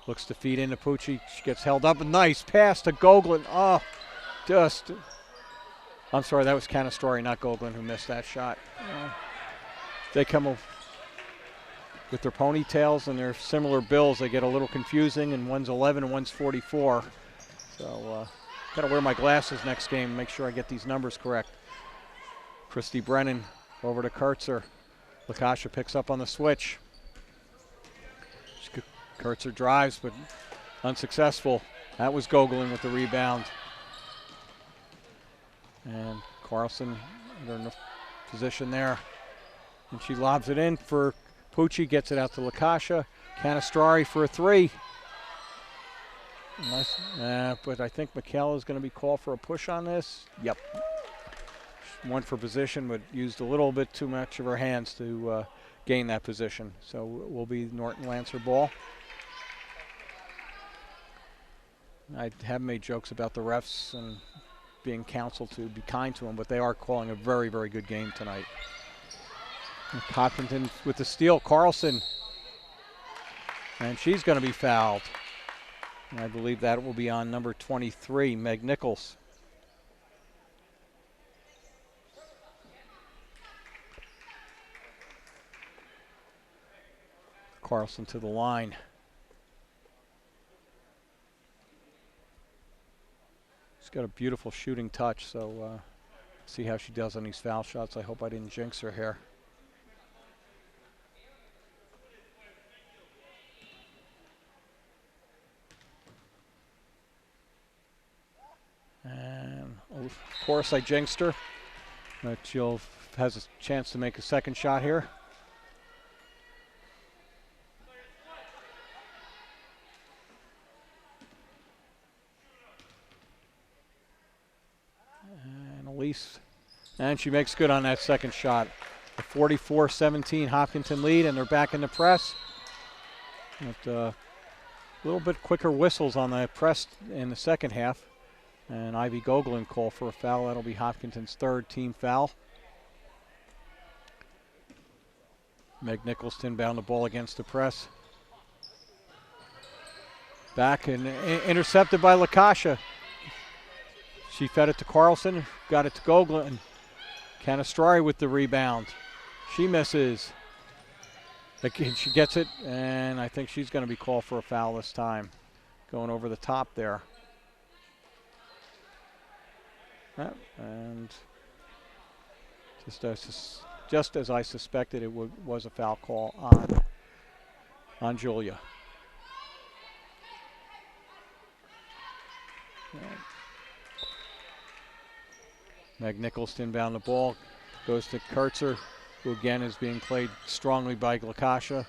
looks to feed into Pucci. She gets held up. A nice pass to Goglin. Oh, I'm sorry, that was Canastrari, not Goglin, who missed that shot. They come with their ponytails and their similar bills. They get a little confusing, and one's 11 and one's 44. So got to wear my glasses next game and make sure I get these numbers correct. Christy Brennan over to Kurtzer. Lakasha picks up on the switch. Kurtzer drives, but unsuccessful. That was Goglin with the rebound. And Carlson in a position there. And she lobs it in for Pucci, gets it out to Lakasha. Canastrari for a three. But I think Michaela is going to be called for a push on this. Yep. Went for position, but used a little bit too much of her hands to gain that position. So it will be Norton Lancer ball. I have made jokes about the refs and being counseled to be kind to them, but they are calling a very, very good game tonight. Hopkinton with the steal, Carlson. And she's going to be fouled. And I believe that will be on number 23, Meg Nichols. Carlson to the line. She's got a beautiful shooting touch, so see how she does on these foul shots. I hope I didn't jinx her here. And of course I jinxed her, but she'll has a chance to make a second shot here. And Elise, and she makes good on that second shot. A 44-17 Hopkinton lead, and they're back in the press. With a little bit quicker whistles on the press in the second half. And Ivy Gogolin call for a foul. That'll be Hopkinton's third team foul. Meg Nichols inbound the ball against the press. Back and intercepted by Lakasha. She fed it to Carlson, got it to Gogolin. Canastrari with the rebound. She misses. Again, she gets it, and I think she's going to be called for a foul this time. Going over the top there. And just as I suspected, it was a foul call on Julia. Meg Nichols inbound the ball, goes to Kurtzer, who again is being played strongly by Lakasha.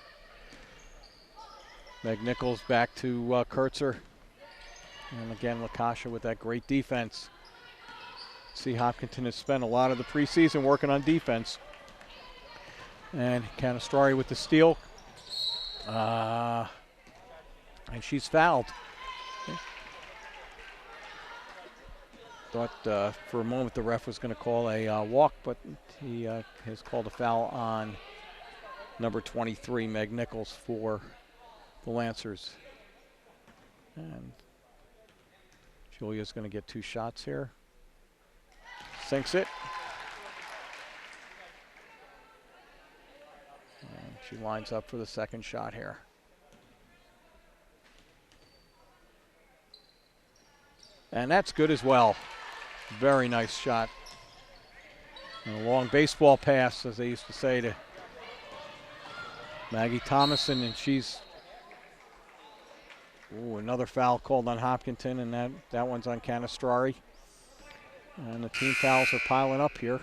Meg Nichols back to Kurtzer. And again, Lakasha with that great defense. See, Hopkinton has spent a lot of the preseason working on defense. And Canastrari with the steal. And she's fouled. Thought for a moment the ref was going to call a walk, but he has called a foul on number 23, Meg Nichols, for the Lancers. And Julia's going to get two shots here. Sinks it. And she lines up for the second shot here. And that's good as well. Very nice shot. And a long baseball pass, as they used to say, to Maggie Thomason, and she's another foul called on Hopkinton, and that one's on Canastrari. And the team fouls are piling up here.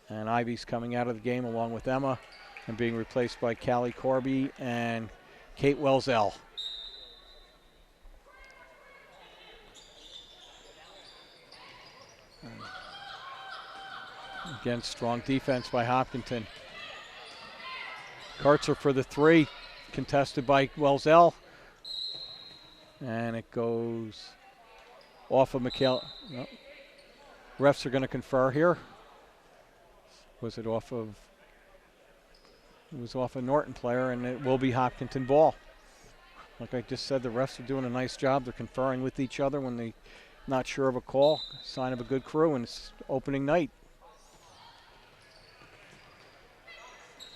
And Ivy's coming out of the game along with Emma and being replaced by Callie Corby and Kate Welzell. Again, strong defense by Hopkinton. Kurtzer for the three, contested by Welzell. And it goes off of Michaela. No. Refs are going to confer here. Was it off of? It was off a Norton player, and it will be Hopkinton ball. Like I just said, the refs are doing a nice job. They're conferring with each other when they're not sure of a call. Sign of a good crew, and it's opening night.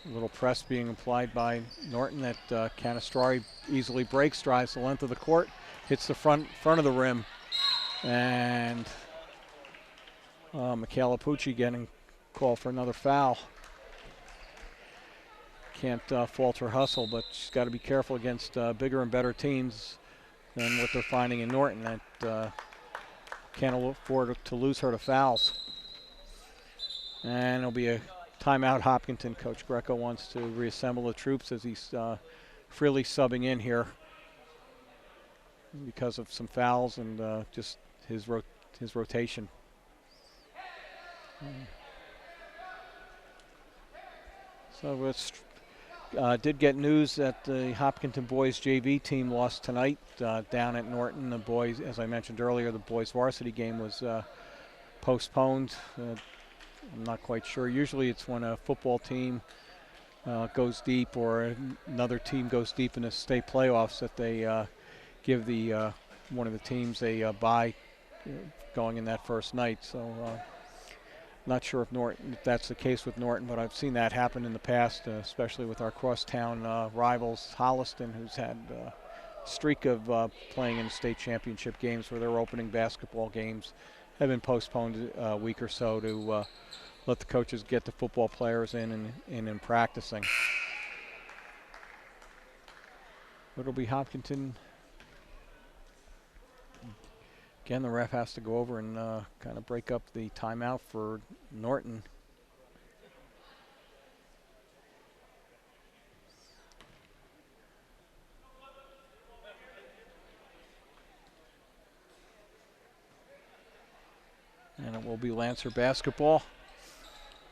A little press being applied by Norton that Canastrari easily breaks, drives the length of the court, hits the front of the rim, and Michaela Pucci getting called for another foul. Can't fault her hustle, but she's got to be careful against bigger and better teams than what they're finding in Norton. That can't afford to lose her to fouls. And it'll be a timeout. Hopkinton. Coach Greco wants to reassemble the troops as he's freely subbing in here because of some fouls and just his rotation. So it's Did get news that the Hopkinton boys JV team lost tonight down at Norton. The boys, as I mentioned earlier, the boys varsity game was postponed. I'm not quite sure. Usually it's when a football team goes deep or another team goes deep in the state playoffs that they give the one of the teams a bye going in that first night. So not sure if that's the case with Norton, but I've seen that happen in the past, especially with our crosstown rivals, Holliston, who's had a streak of playing in state championship games where their opening basketball games have been postponed a week or so to let the coaches get the football players in practicing. It'll be Hopkinton. Again, the ref has to go over and kind of break up the timeout for Norton. And it will be Lancer basketball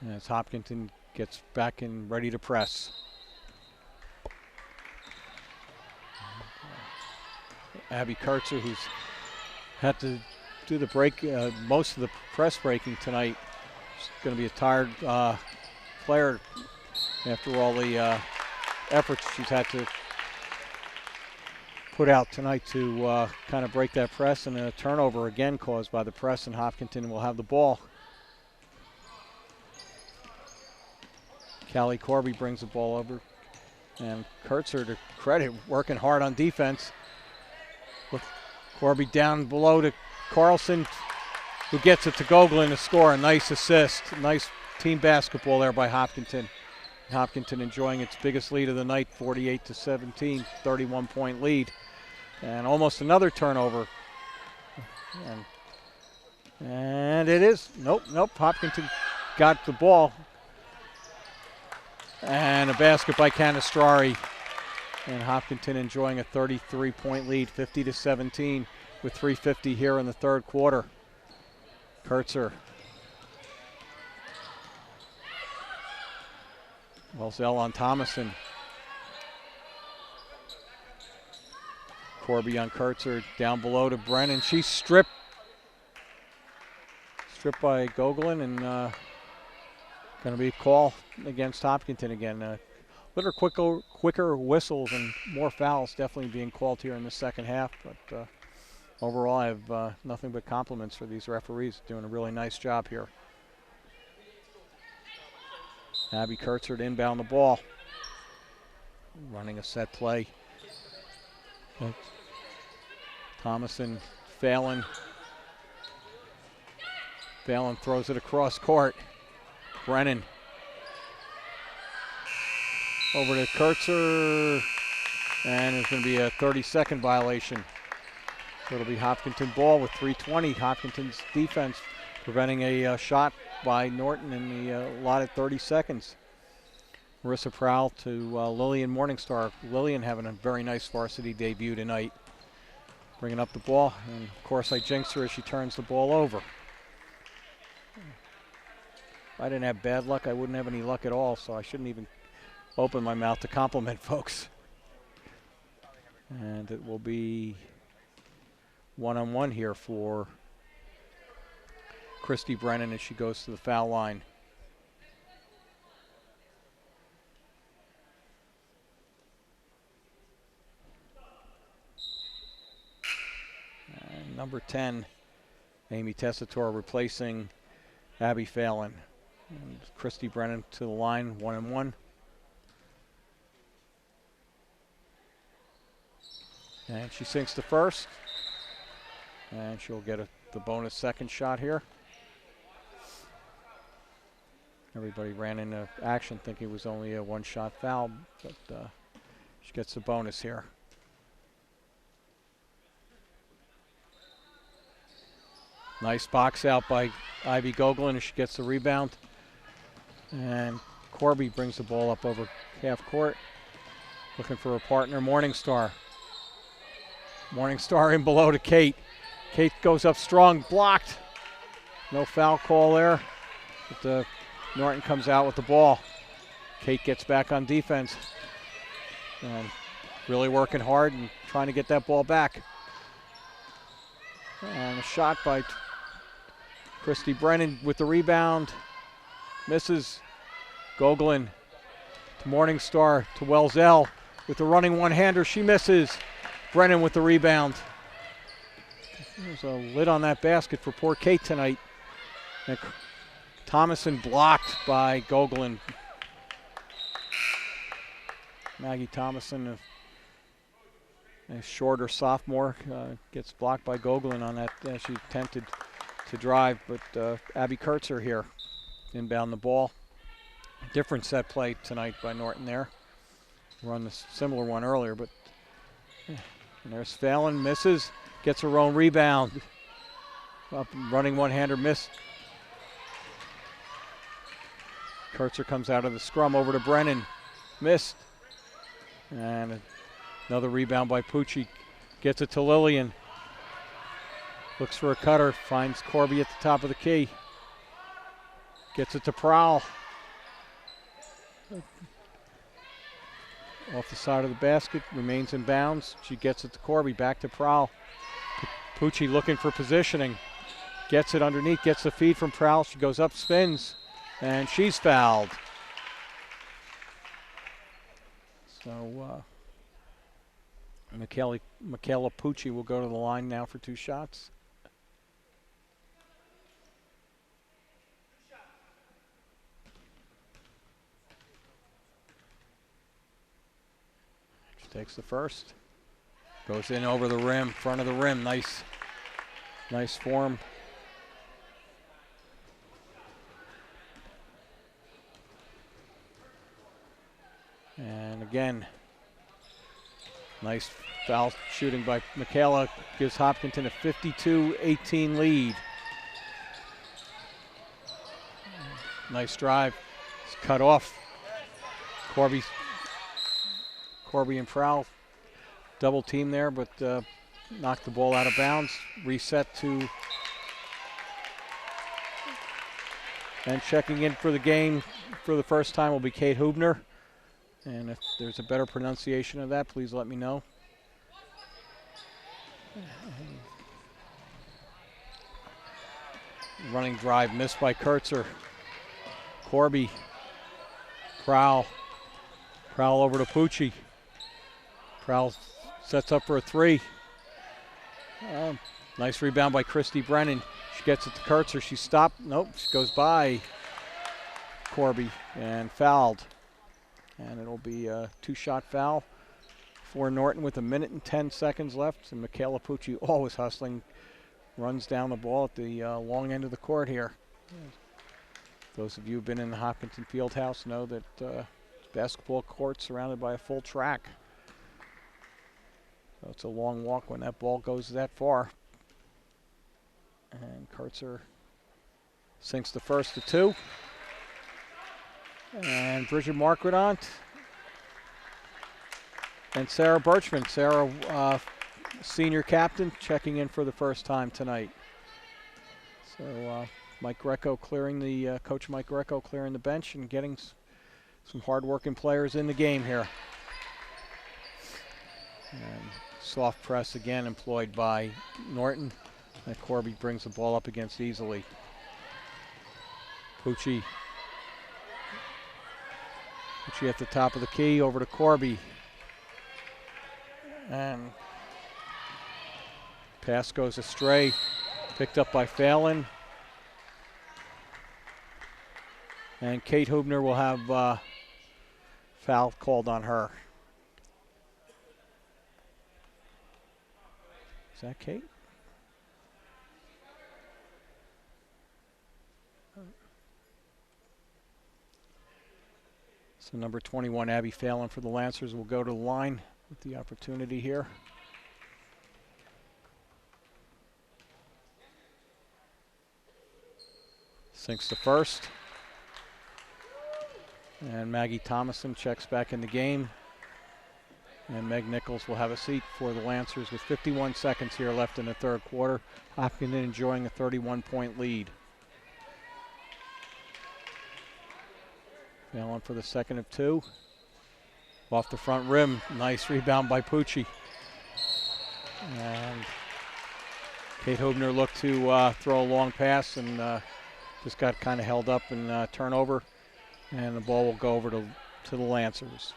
as Hopkinton gets back and ready to press. Abby Kurtzer, who's had to do the break, most of the press breaking tonight. She's going to be a tired player after all the efforts she's had to put out tonight to kind of break that press, and a turnover again caused by the press, and Hopkinton will have the ball. Callie Corby brings the ball over, and Kurtzer, to credit, working hard on defense. With Corby down below to Carlson, who gets it to Gogolin to score. A nice assist. Nice team basketball there by Hopkinton. Hopkinton enjoying its biggest lead of the night, 48-17, 31-point lead. And almost another turnover. And it is, nope, Hopkinton got the ball. And a basket by Canastrari. And Hopkinton enjoying a 33-point lead, 50-17, with 3:50 here in the third quarter. Kurtzer. Welzell on Thomason. Corby on Kurtzer, down below to Brennan. She's stripped by Gogolin, and going to be a call against Hopkinton again. Little quicker whistles and more fouls definitely being called here in the second half, but overall I have nothing but compliments for these referees, doing a really nice job here. Abby Kurtzer to inbound the ball, running a set play. Thomason, Phelan throws it across court. Brennan over to Kurtzer, and it's going to be a 30-second violation. So it'll be Hopkinton ball with 3:20. Hopkinton's defense preventing a shot by Norton in the allotted 30 seconds. Marissa Prowl to Lillian Morningstar. Lillian having a very nice varsity debut tonight. Bringing up the ball, and of course I jinxed her as she turns the ball over. If I didn't have bad luck, I wouldn't have any luck at all, so I shouldn't even open my mouth to compliment folks. And it will be one-on-one here for Christy Brennan as she goes to the foul line. And number 10, Amy Tessitore, replacing Abby Phelan. And Christy Brennan to the line, one-on-one. And she sinks the first. And she'll get the bonus second shot here. Everybody ran into action thinking it was only a one-shot foul, but she gets the bonus here. Nice box out by Ivy Gogolin as she gets the rebound. And Corby brings the ball up over half court, looking for a partner, Morningstar. Morningstar in below to Kate. Kate goes up strong, blocked. No foul call there, but Norton comes out with the ball. Kate gets back on defense. And really working hard and trying to get that ball back. And a shot by Christy Brennan with the rebound. Misses. Gogolin to Morningstar to Welzell with the running one-hander. She misses. Brennan with the rebound. There's a lid on that basket for poor Kate tonight. And Thomason blocked by Gogolin. Maggie Thomason, a shorter sophomore, gets blocked by Gogolin on that. She attempted to drive, but Abby Kurtzer here inbound the ball. Different set play tonight by Norton there. Run a similar one earlier, but and there's Fallon, misses, gets her own rebound. Up running one-hander, missed. Kurtzer comes out of the scrum over to Brennan, missed. And another rebound by Pucci, gets it to Lillian. Looks for a cutter, finds Corby at the top of the key. Gets it to Prowl. Off the side of the basket, remains in bounds. She gets it to Corby, back to Prowl. Pucci looking for positioning. Gets it underneath, gets the feed from Prowl. She goes up, spins, and she's fouled. So Michaela Pucci will go to the line now for 2 shots. She takes the first. Goes in over the rim, front of the rim. Nice form. And again, nice foul shooting by Michaela gives Hopkinton a 52-18 lead. Nice drive. It's cut off. Corby and Prowl double team there, but knocked the ball out of bounds. Reset to, and checking in for the game for the first time will be Kate Hubner. And if there's a better pronunciation of that, please let me know. Running drive missed by Kurtzer. Corby. Prowl over to Pucci. Prowl sets up for a 3. Nice rebound by Christy Brennan. She gets it to Kurtzer. She stopped. Nope, she goes by Corby and fouled. And it'll be a 2-shot foul for Norton with 1:10 left. And Michaela Pucci, always hustling, runs down the ball at the long end of the court here. Those of you who've been in the Hopkinton Fieldhouse know that basketball court surrounded by a full track. So it's a long walk when that ball goes that far. And Kurtzer sinks the first to 2. And Bridget Marquardant and Sarah Birchman. Sarah, senior captain, checking in for the first time tonight. So Mike Greco clearing the, Coach Mike Greco clearing the bench and getting some hard-working players in the game here. And soft press again employed by Norton. And Corby brings the ball up against easily. Pucci at the top of the key, over to Corby. And pass goes astray, picked up by Fallon. And Kate Hubner will have foul called on her. Is that Kate? So number 21, Abby Fallon for the Lancers, will go to the line with the opportunity here. Sinks the first. And Maggie Thomason checks back in the game. And Meg Nichols will have a seat for the Lancers with 51 seconds here left in the third quarter. Hopkinton enjoying a 31-point lead. Fallon for the second of 2. Off the front rim, nice rebound by Pucci. And Kate Hubner looked to throw a long pass and just got kind of held up and turnover. And the ball will go over to the Lancers.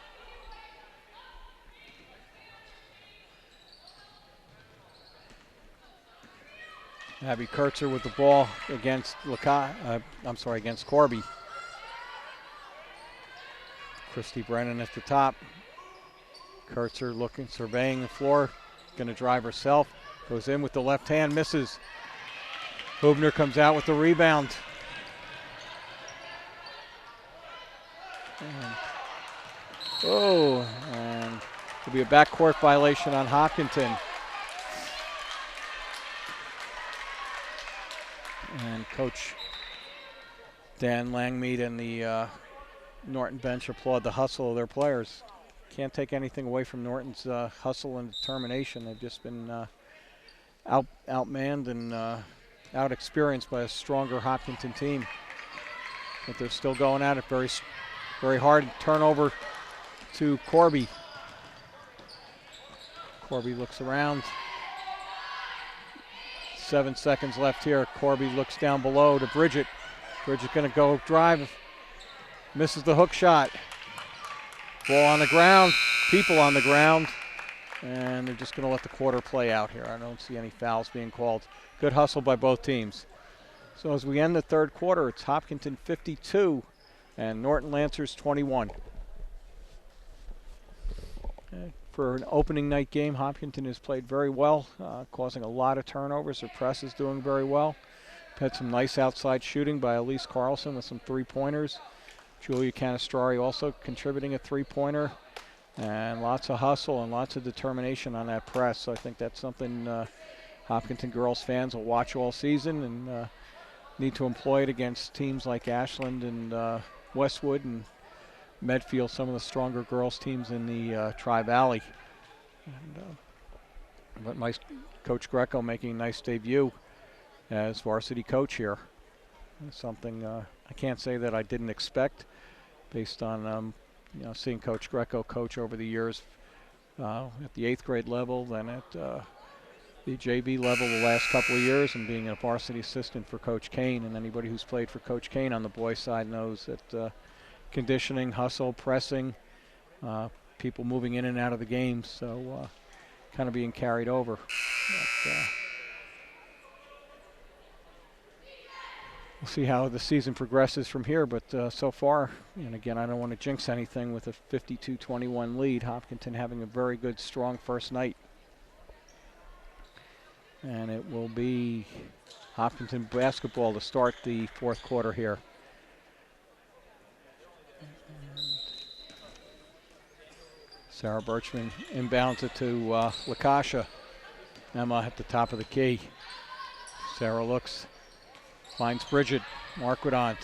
Abby Kurtzer with the ball against against Corby. Christy Brennan at the top. Kurtzer looking, surveying the floor, going to drive herself. Goes in with the left hand, misses. Hubner comes out with the rebound. And it'll be a backcourt violation on Hopkinton. And Coach Dan Langmead and the Norton bench applaud the hustle of their players. Can't take anything away from Norton's hustle and determination. They've just been outmanned and out-experienced by a stronger Hopkinton team. But they're still going at it very, very hard. Turnover to Corby. Corby looks around. 7 seconds left here. Corby looks down below to Bridget. Bridget going to go drive. Misses the hook shot. Ball on the ground. People on the ground. And they're just going to let the quarter play out here. I don't see any fouls being called. Good hustle by both teams. So as we end the third quarter, it's Hopkinton 52 and Norton Lancers 21. For an opening night game, Hopkinton has played very well, causing a lot of turnovers. Their press is doing very well. Had some nice outside shooting by Elise Carlson with some three-pointers. Julia Canistrari also contributing a three-pointer. And lots of hustle and lots of determination on that press. So I think that's something Hopkinton girls fans will watch all season and need to employ it against teams like Ashland and Westwood and Medfield, some of the stronger girls teams in the Tri-Valley. But my Coach Greco making a nice debut as varsity coach here. Something I can't say that I didn't expect based on seeing Coach Greco coach over the years at the 8th grade level, then at the JV level the last couple of years, and being a varsity assistant for Coach Kane. And anybody who's played for Coach Kane on the boys' side knows that conditioning, hustle, pressing, people moving in and out of the game, so kind of being carried over. But, we'll see how the season progresses from here, but so far, and again, I don't want to jinx anything with a 52-21 lead, Hopkinton having a very good, strong first night. And it will be Hopkinton basketball to start the fourth quarter here. Sarah Birchman inbounds it to Lakasha. Emma at the top of the key. Sarah looks, finds Bridget Marquidant.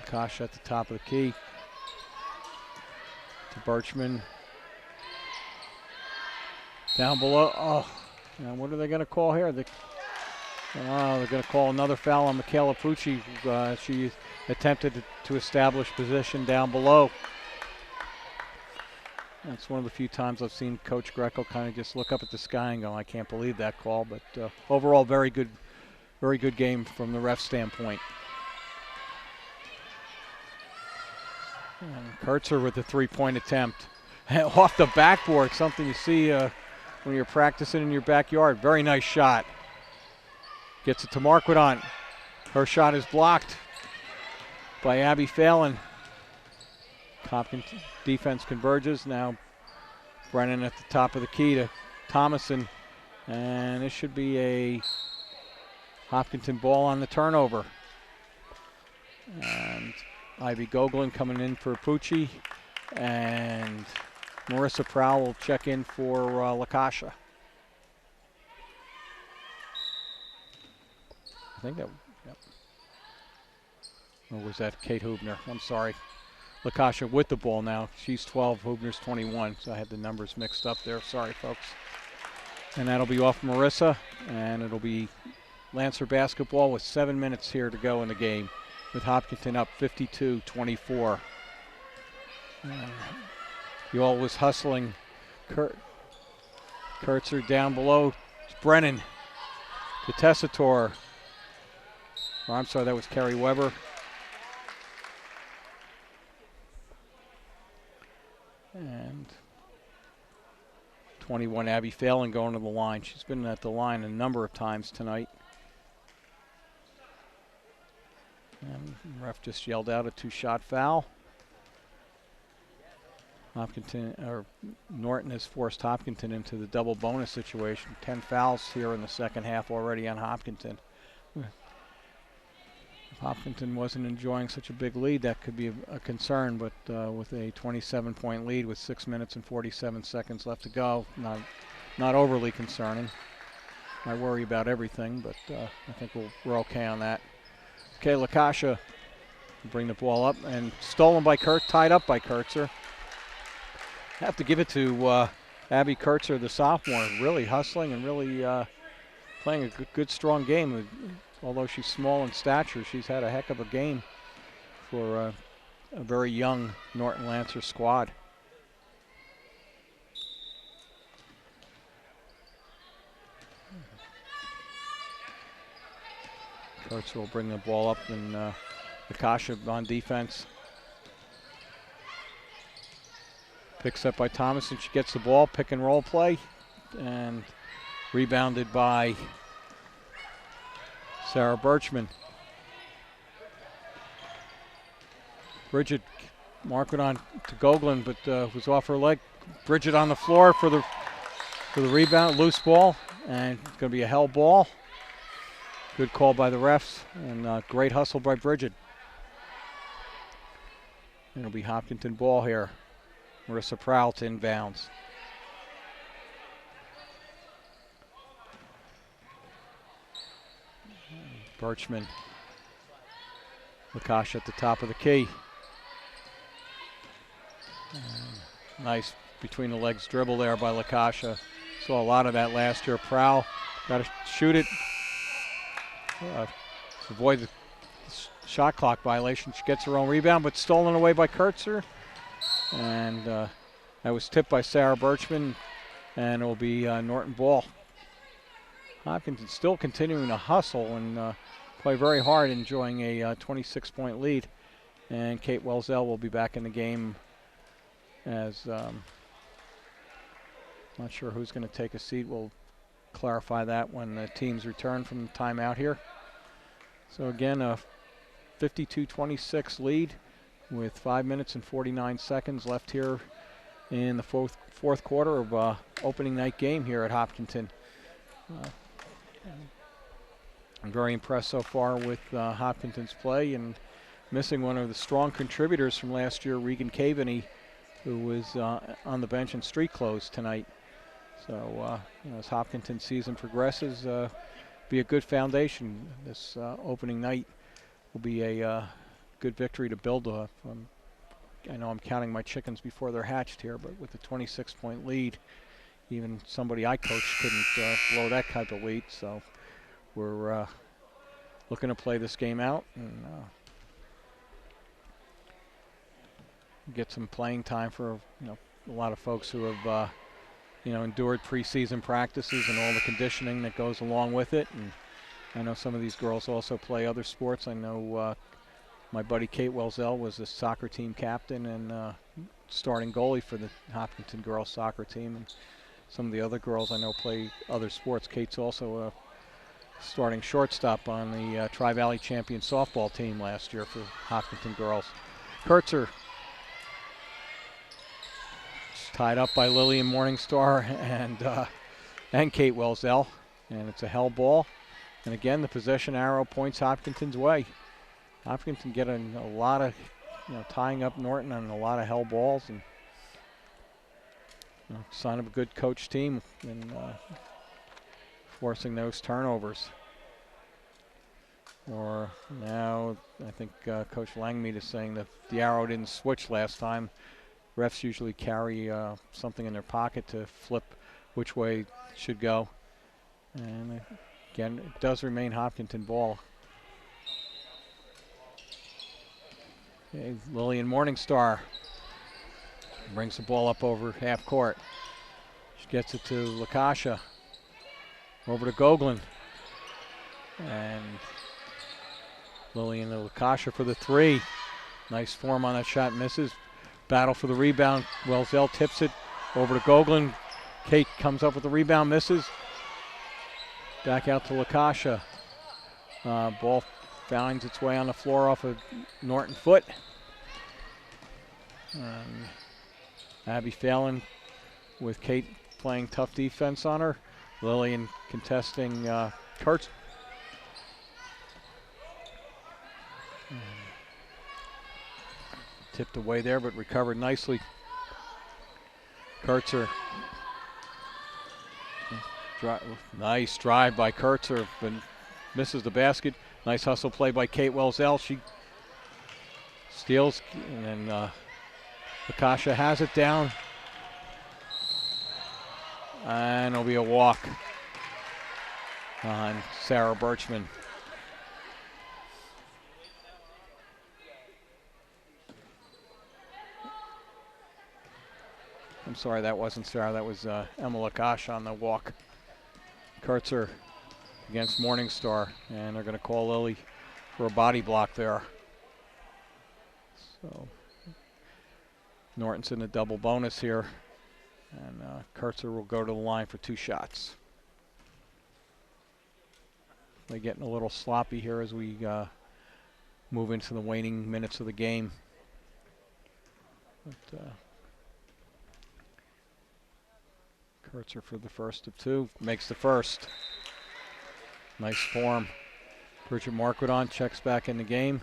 Lakasha at the top of the key. To Birchman. Down below. Oh, now what are they going to call here? They're going to call another foul on Michaela Pucci. She attempted to establish position down below. That's one of the few times I've seen Coach Greco kind of just look up at the sky and go, I can't believe that call. But overall, very good game from the ref standpoint. And Kurtzer with the three-point attempt. Off the backboard, something you see when you're practicing in your backyard. Very nice shot. Gets it to Marquidant. Her shot is blocked by Abby Phelan. Hopkins defense converges. Now Brennan at the top of the key to Thomason. And this should be a Hopkinton ball on the turnover. And Ivy Goglin coming in for Pucci. And Marissa Prowl will check in for Lakasha. I think that, yep. Or was that Kate Hubner? I'm sorry. Lakasha with the ball now. She's 12, Hubner's 21, so I had the numbers mixed up there. Sorry, folks. And that'll be off Marissa, and it'll be Lancer basketball with 7 minutes here to go in the game. with Hopkinton up 52-24. Yule was hustling. Kurtzer down below. Brennan to Tessitore. Oh, I'm sorry, that was Kerry Weber. And 21, Abby Phelan going to the line. She's been at the line a number of times tonight. And the ref just yelled out a 2-shot foul. Norton has forced Hopkinton into the double bonus situation. 10 fouls here in the second half already on Hopkinton. If Hopkinton wasn't enjoying such a big lead, that could be a concern, but with a 27-point lead with 6 minutes and 47 seconds left to go, not overly concerning. I worry about everything, but I think we're okay on that. Okay, Lakasha bring the ball up, and stolen by tied up by Kurtzer. Have to give it to Abby Kurtzer, the sophomore, really hustling and really playing a good, strong game. Although she's small in stature, she's had a heck of a game for a very young Norton Lancer squad. Kurtzer will bring the ball up, and Lakasha on defense. Picks up by Thomas, and she gets the ball, pick and roll play, and rebounded by Sarah Birchman. Bridget marked it on to Gogolin, but was off her leg. Bridget on the floor for the rebound, loose ball, and it's going to be a held ball. Good call by the refs, and great hustle by Bridget. It'll be Hopkinton ball here. Marissa Prout inbounds. Birchman. Lakasha at the top of the key. Nice between the legs dribble there by Lakasha. Saw a lot of that last year. Prowl got to shoot it. Avoid the shot clock violation. She gets her own rebound, but stolen away by Kurtzer. And that was tipped by Sarah Birchman, and it will be Norton ball. Hopkins still continuing to hustle and play very hard, enjoying a 26-point lead. And Kate Welzell will be back in the game as not sure who's going to take a seat. We'll clarify that when the teams return from timeout here. So again, a 52-26 lead with 5 minutes and 49 seconds left here in the fourth quarter of opening night game here at Hopkinton. I'm very impressed so far with Hopkinton's play, and missing one of the strong contributors from last year, Regan Caveney, who was on the bench in street clothes tonight. So as Hopkinton's season progresses, be a good foundation. This opening night will be a good victory to build off. I know I'm counting my chickens before they're hatched here, but with a 26-point lead, even somebody I coached couldn't blow that type of lead. So we're looking to play this game out and get some playing time for a lot of folks who have endured preseason practices and all the conditioning that goes along with it. And I know some of these girls also play other sports. I know my buddy Kate Welzell was the soccer team captain and starting goalie for the Hopkinton girls soccer team. And some of the other girls I know play other sports. Kate's also a starting shortstop on the Tri-Valley champion softball team last year for Hopkinton girls. Kurtzer tied up by Lillian Morningstar and Kate Welzell, and it's a held ball. And again, the possession arrow points Hopkinton's way. Hopkinton getting a lot of, tying up Norton on a lot of held balls, and sign of a good coach team and forcing those turnovers. Or now, I think Coach Langmead is saying that the arrow didn't switch last time. Refs usually carry something in their pocket to flip which way it should go. And again, it does remain Hopkinton ball. Okay, Lillian Morningstar brings the ball up over half court. She gets it to Lakasha. Over to Gogolin. And Lillian and Lakasha for the three. Nice form on that shot, misses. Battle for the rebound. Welzell tips it over to Gogolin. Kate comes up with the rebound, misses. Back out to Lakasha. Ball finds its way on the floor off of Norton foot. Abby Phelan with Kate playing tough defense on her. Lillian contesting Kurtz. Tipped away there, but recovered nicely. Kurtzer. Nice drive by Kurtzer, but misses the basket. Nice hustle play by Kate Welzell. She steals, and then Lakasha has it down. And it'll be a walk on Sarah Birchman. I'm sorry, that wasn't Sarah, that was Emma Lakasha on the walk. Kurtzer against Morningstar, and they're going to call Lily for a body block there. So Norton's in a double bonus here, and Kurtzer will go to the line for 2 shots. They're getting a little sloppy here as we move into the waning minutes of the game. But, Kurtzer for the first of 2, makes the first. Nice form. Bridget Marquardon checks back in the game.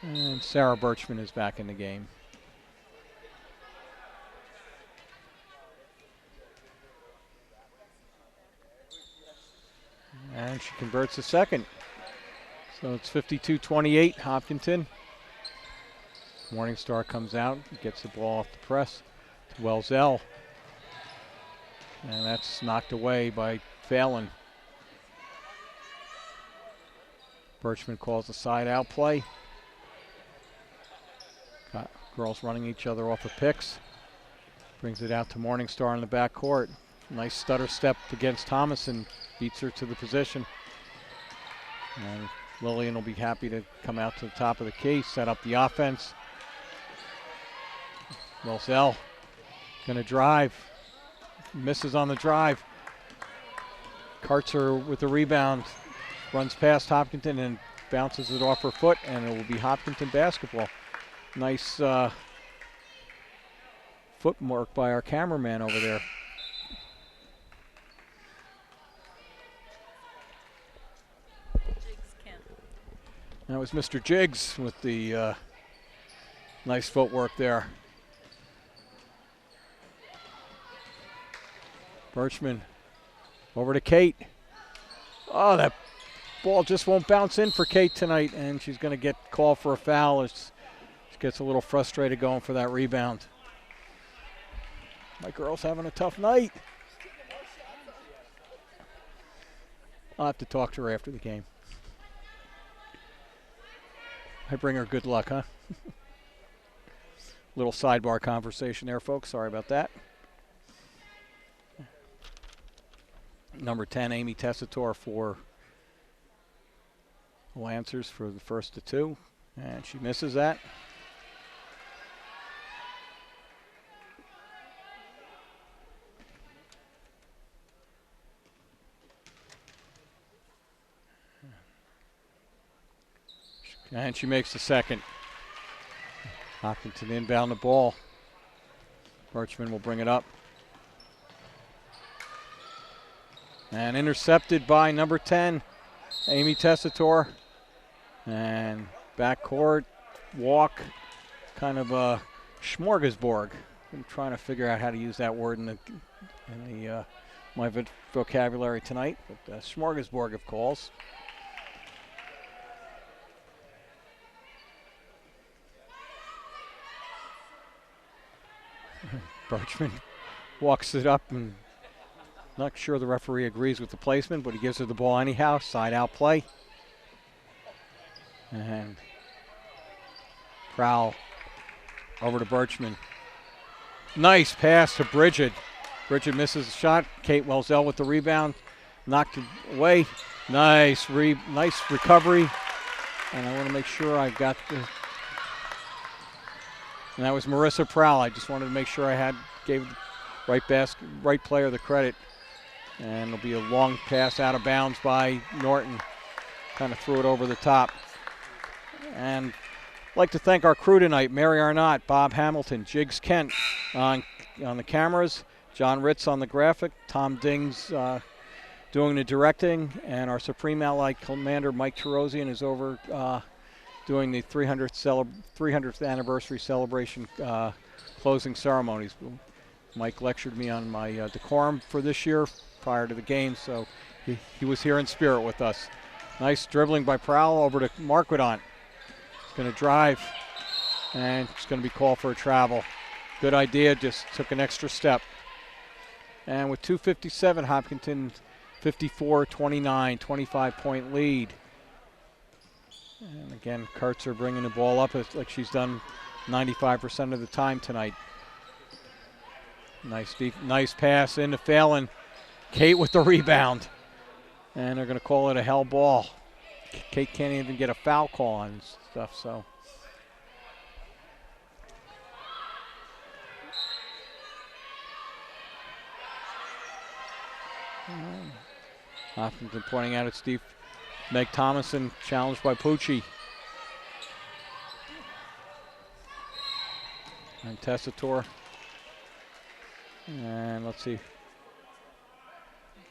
And Sarah Birchman is back in the game. And she converts the second. So it's 52-28, Hopkinton. Morningstar comes out, gets the ball off the press to Welzell. And that's knocked away by Phelan. Birchman calls a side out play. Got girls running each other off of picks. Brings it out to Morningstar in the backcourt. Nice stutter step against Thomason, beats her to the position. And Lillian will be happy to come out to the top of the key, set up the offense. Welzell gonna drive, misses on the drive. Kurtzer with the rebound, runs past Hopkinton and bounces it off her foot, and it will be Hopkinton basketball. Nice footwork by our cameraman over there. That was Mr. Jiggs with the nice footwork there. Birchman over to Kate. Oh, that ball just won't bounce in for Kate tonight, and she's going to get called for a foul as she gets a little frustrated going for that rebound. My girl's having a tough night. I'll have to talk to her after the game. I bring her good luck, huh? Little sidebar conversation there, folks. Sorry about that. Number 10, Amy Tessitore for Lancers for the first of 2. And she misses that. And she makes the second. Hopkinton inbound the ball. Birchman will bring it up. And intercepted by number 10, Amy Tessitore. And backcourt walk, kind of a smorgasbord. I'm trying to figure out how to use that word in my vocabulary tonight, but smorgasbord of calls. Birchman walks it up and Not sure the referee agrees with the placement, but he gives her the ball anyhow. Side out play. And Prowl over to Birchman. Nice pass to Bridget. Bridget misses the shot. Kate Welzell with the rebound. Knocked it away. Nice recovery. And I want to make sure I've got the... And that was Marissa Prowl. I just wanted to make sure I gave the right player the credit. And it'll be a long pass out of bounds by Norton. Kind of threw it over the top. And I'd like to thank our crew tonight: Mary Arnott, Bob Hamilton, Jiggs Kent on the cameras, John Ritz on the graphic, Tom Dings doing the directing, and our Supreme Allied Commander Mike Terosian is over doing the 300th anniversary celebration closing ceremonies. Mike lectured me on my decorum for this year prior to the game, so he was here in spirit with us. Nice dribbling by Prowl over to Marquidant. He's going to drive, and it's going to be called for a travel. Good idea, just took an extra step. And with 2:57, Hopkinton 54-29, 25-point lead. And again, Kurtzer bringing the ball up like she's done 95% of the time tonight. Nice pass into Phelan. Kate with the rebound. And they're going to call it a hell ball. Kate can't even get a foul call on stuff, so. Hopkinton pointing out at Steve. Meg Thomason challenged by Pucci. And Tessitore. And let's see.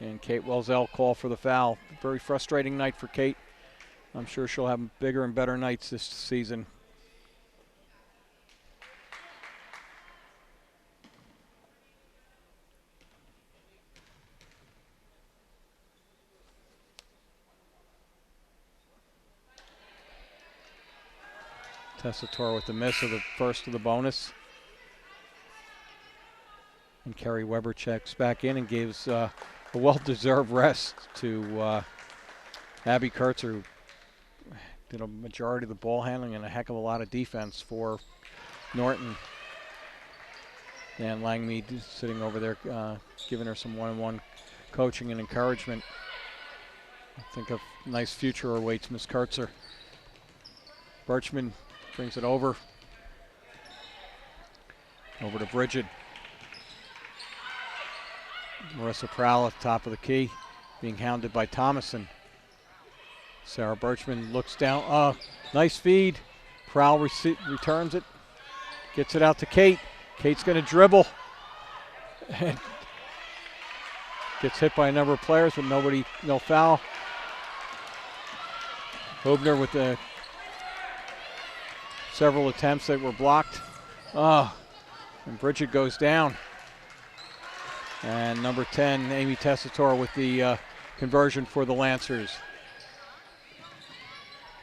And Kate Welzell call for the foul. Very frustrating night for Kate. I'm sure she'll have bigger and better nights this season. Tessitore with the miss of the first of the bonus. And Kerry Weber checks back in and gives a well-deserved rest to Abby Kurtzer, who did a majority of the ball handling and a heck of a lot of defense for Norton. Dan Langmead sitting over there giving her some one-on-one coaching and encouragement. I think a nice future awaits Miss Kurtzer. Birchman brings it over to Bridget. Marissa Prowl at the top of the key, being hounded by Thomason. Sarah Birchman looks down. Oh, nice feed. Prowl returns it, gets it out to Kate. Kate's going to dribble. Gets hit by a number of players, but no foul. Hobner with several attempts that were blocked. Oh, and Bridget goes down. And number 10, Amy Tessitore with the conversion for the Lancers.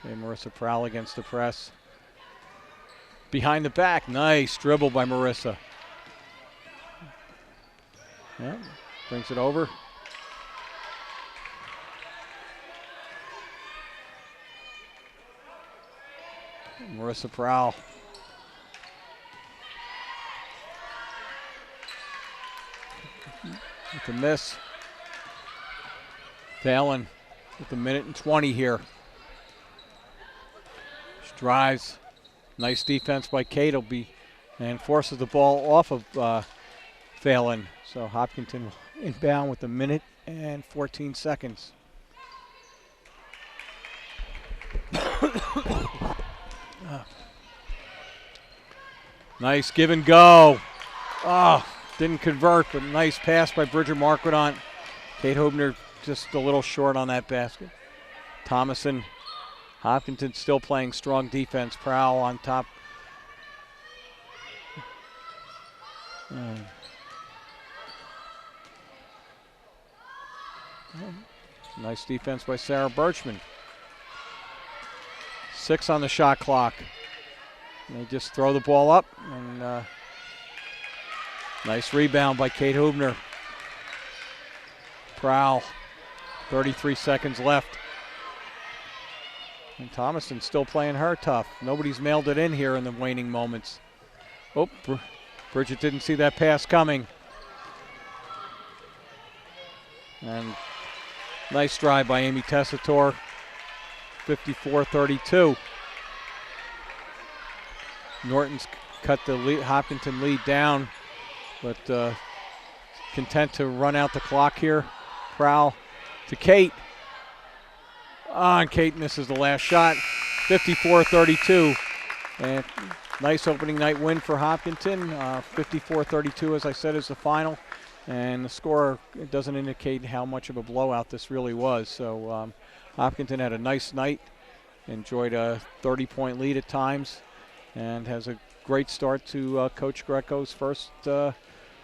And Marissa Prowl against the press. Behind the back, nice dribble by Marissa. Yeah, brings it over. Marissa Prowl. With the miss. Phelan with a minute and 20 here. She drives. Nice defense by Kate and forces the ball off of Phelan. So Hopkinton inbound with a minute and 14 seconds. Nice give and go. Oh, didn't convert, but nice pass by Bridget Marquidant. Kate Hobner just a little short on that basket. Thomason, Hopkinton still playing strong defense. Prowl on top. Nice defense by Sarah Birchman. 6 on the shot clock. And they just throw the ball up, and nice rebound by Kate Hubner. Prowl, 33 seconds left. And Thomason's still playing her tough. Nobody's mailed it in here in the waning moments. Oh, Bridget didn't see that pass coming. And nice drive by Amy Tessitore, 54-32. Norton's cut the Hopkinton lead down, but content to run out the clock here. Prowl to Kate. And Kate misses the last shot, 54-32. And nice opening night win for Hopkinton. 54-32, as I said, is the final. And the score doesn't indicate how much of a blowout this really was. So Hopkinton had a nice night, enjoyed a 30-point lead at times, and has a great start to Coach Greco's first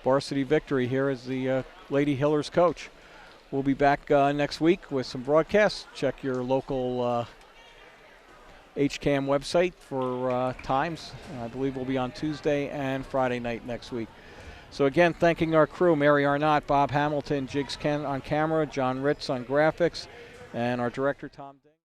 varsity victory here as the Lady Hillers coach. We'll be back next week with some broadcasts. Check your local HCAM website for times. I believe we'll be on Tuesday and Friday night next week. So again, thanking our crew, Mary Arnott, Bob Hamilton, Jigs Ken on camera, John Ritz on graphics, and our director, Tom Ding.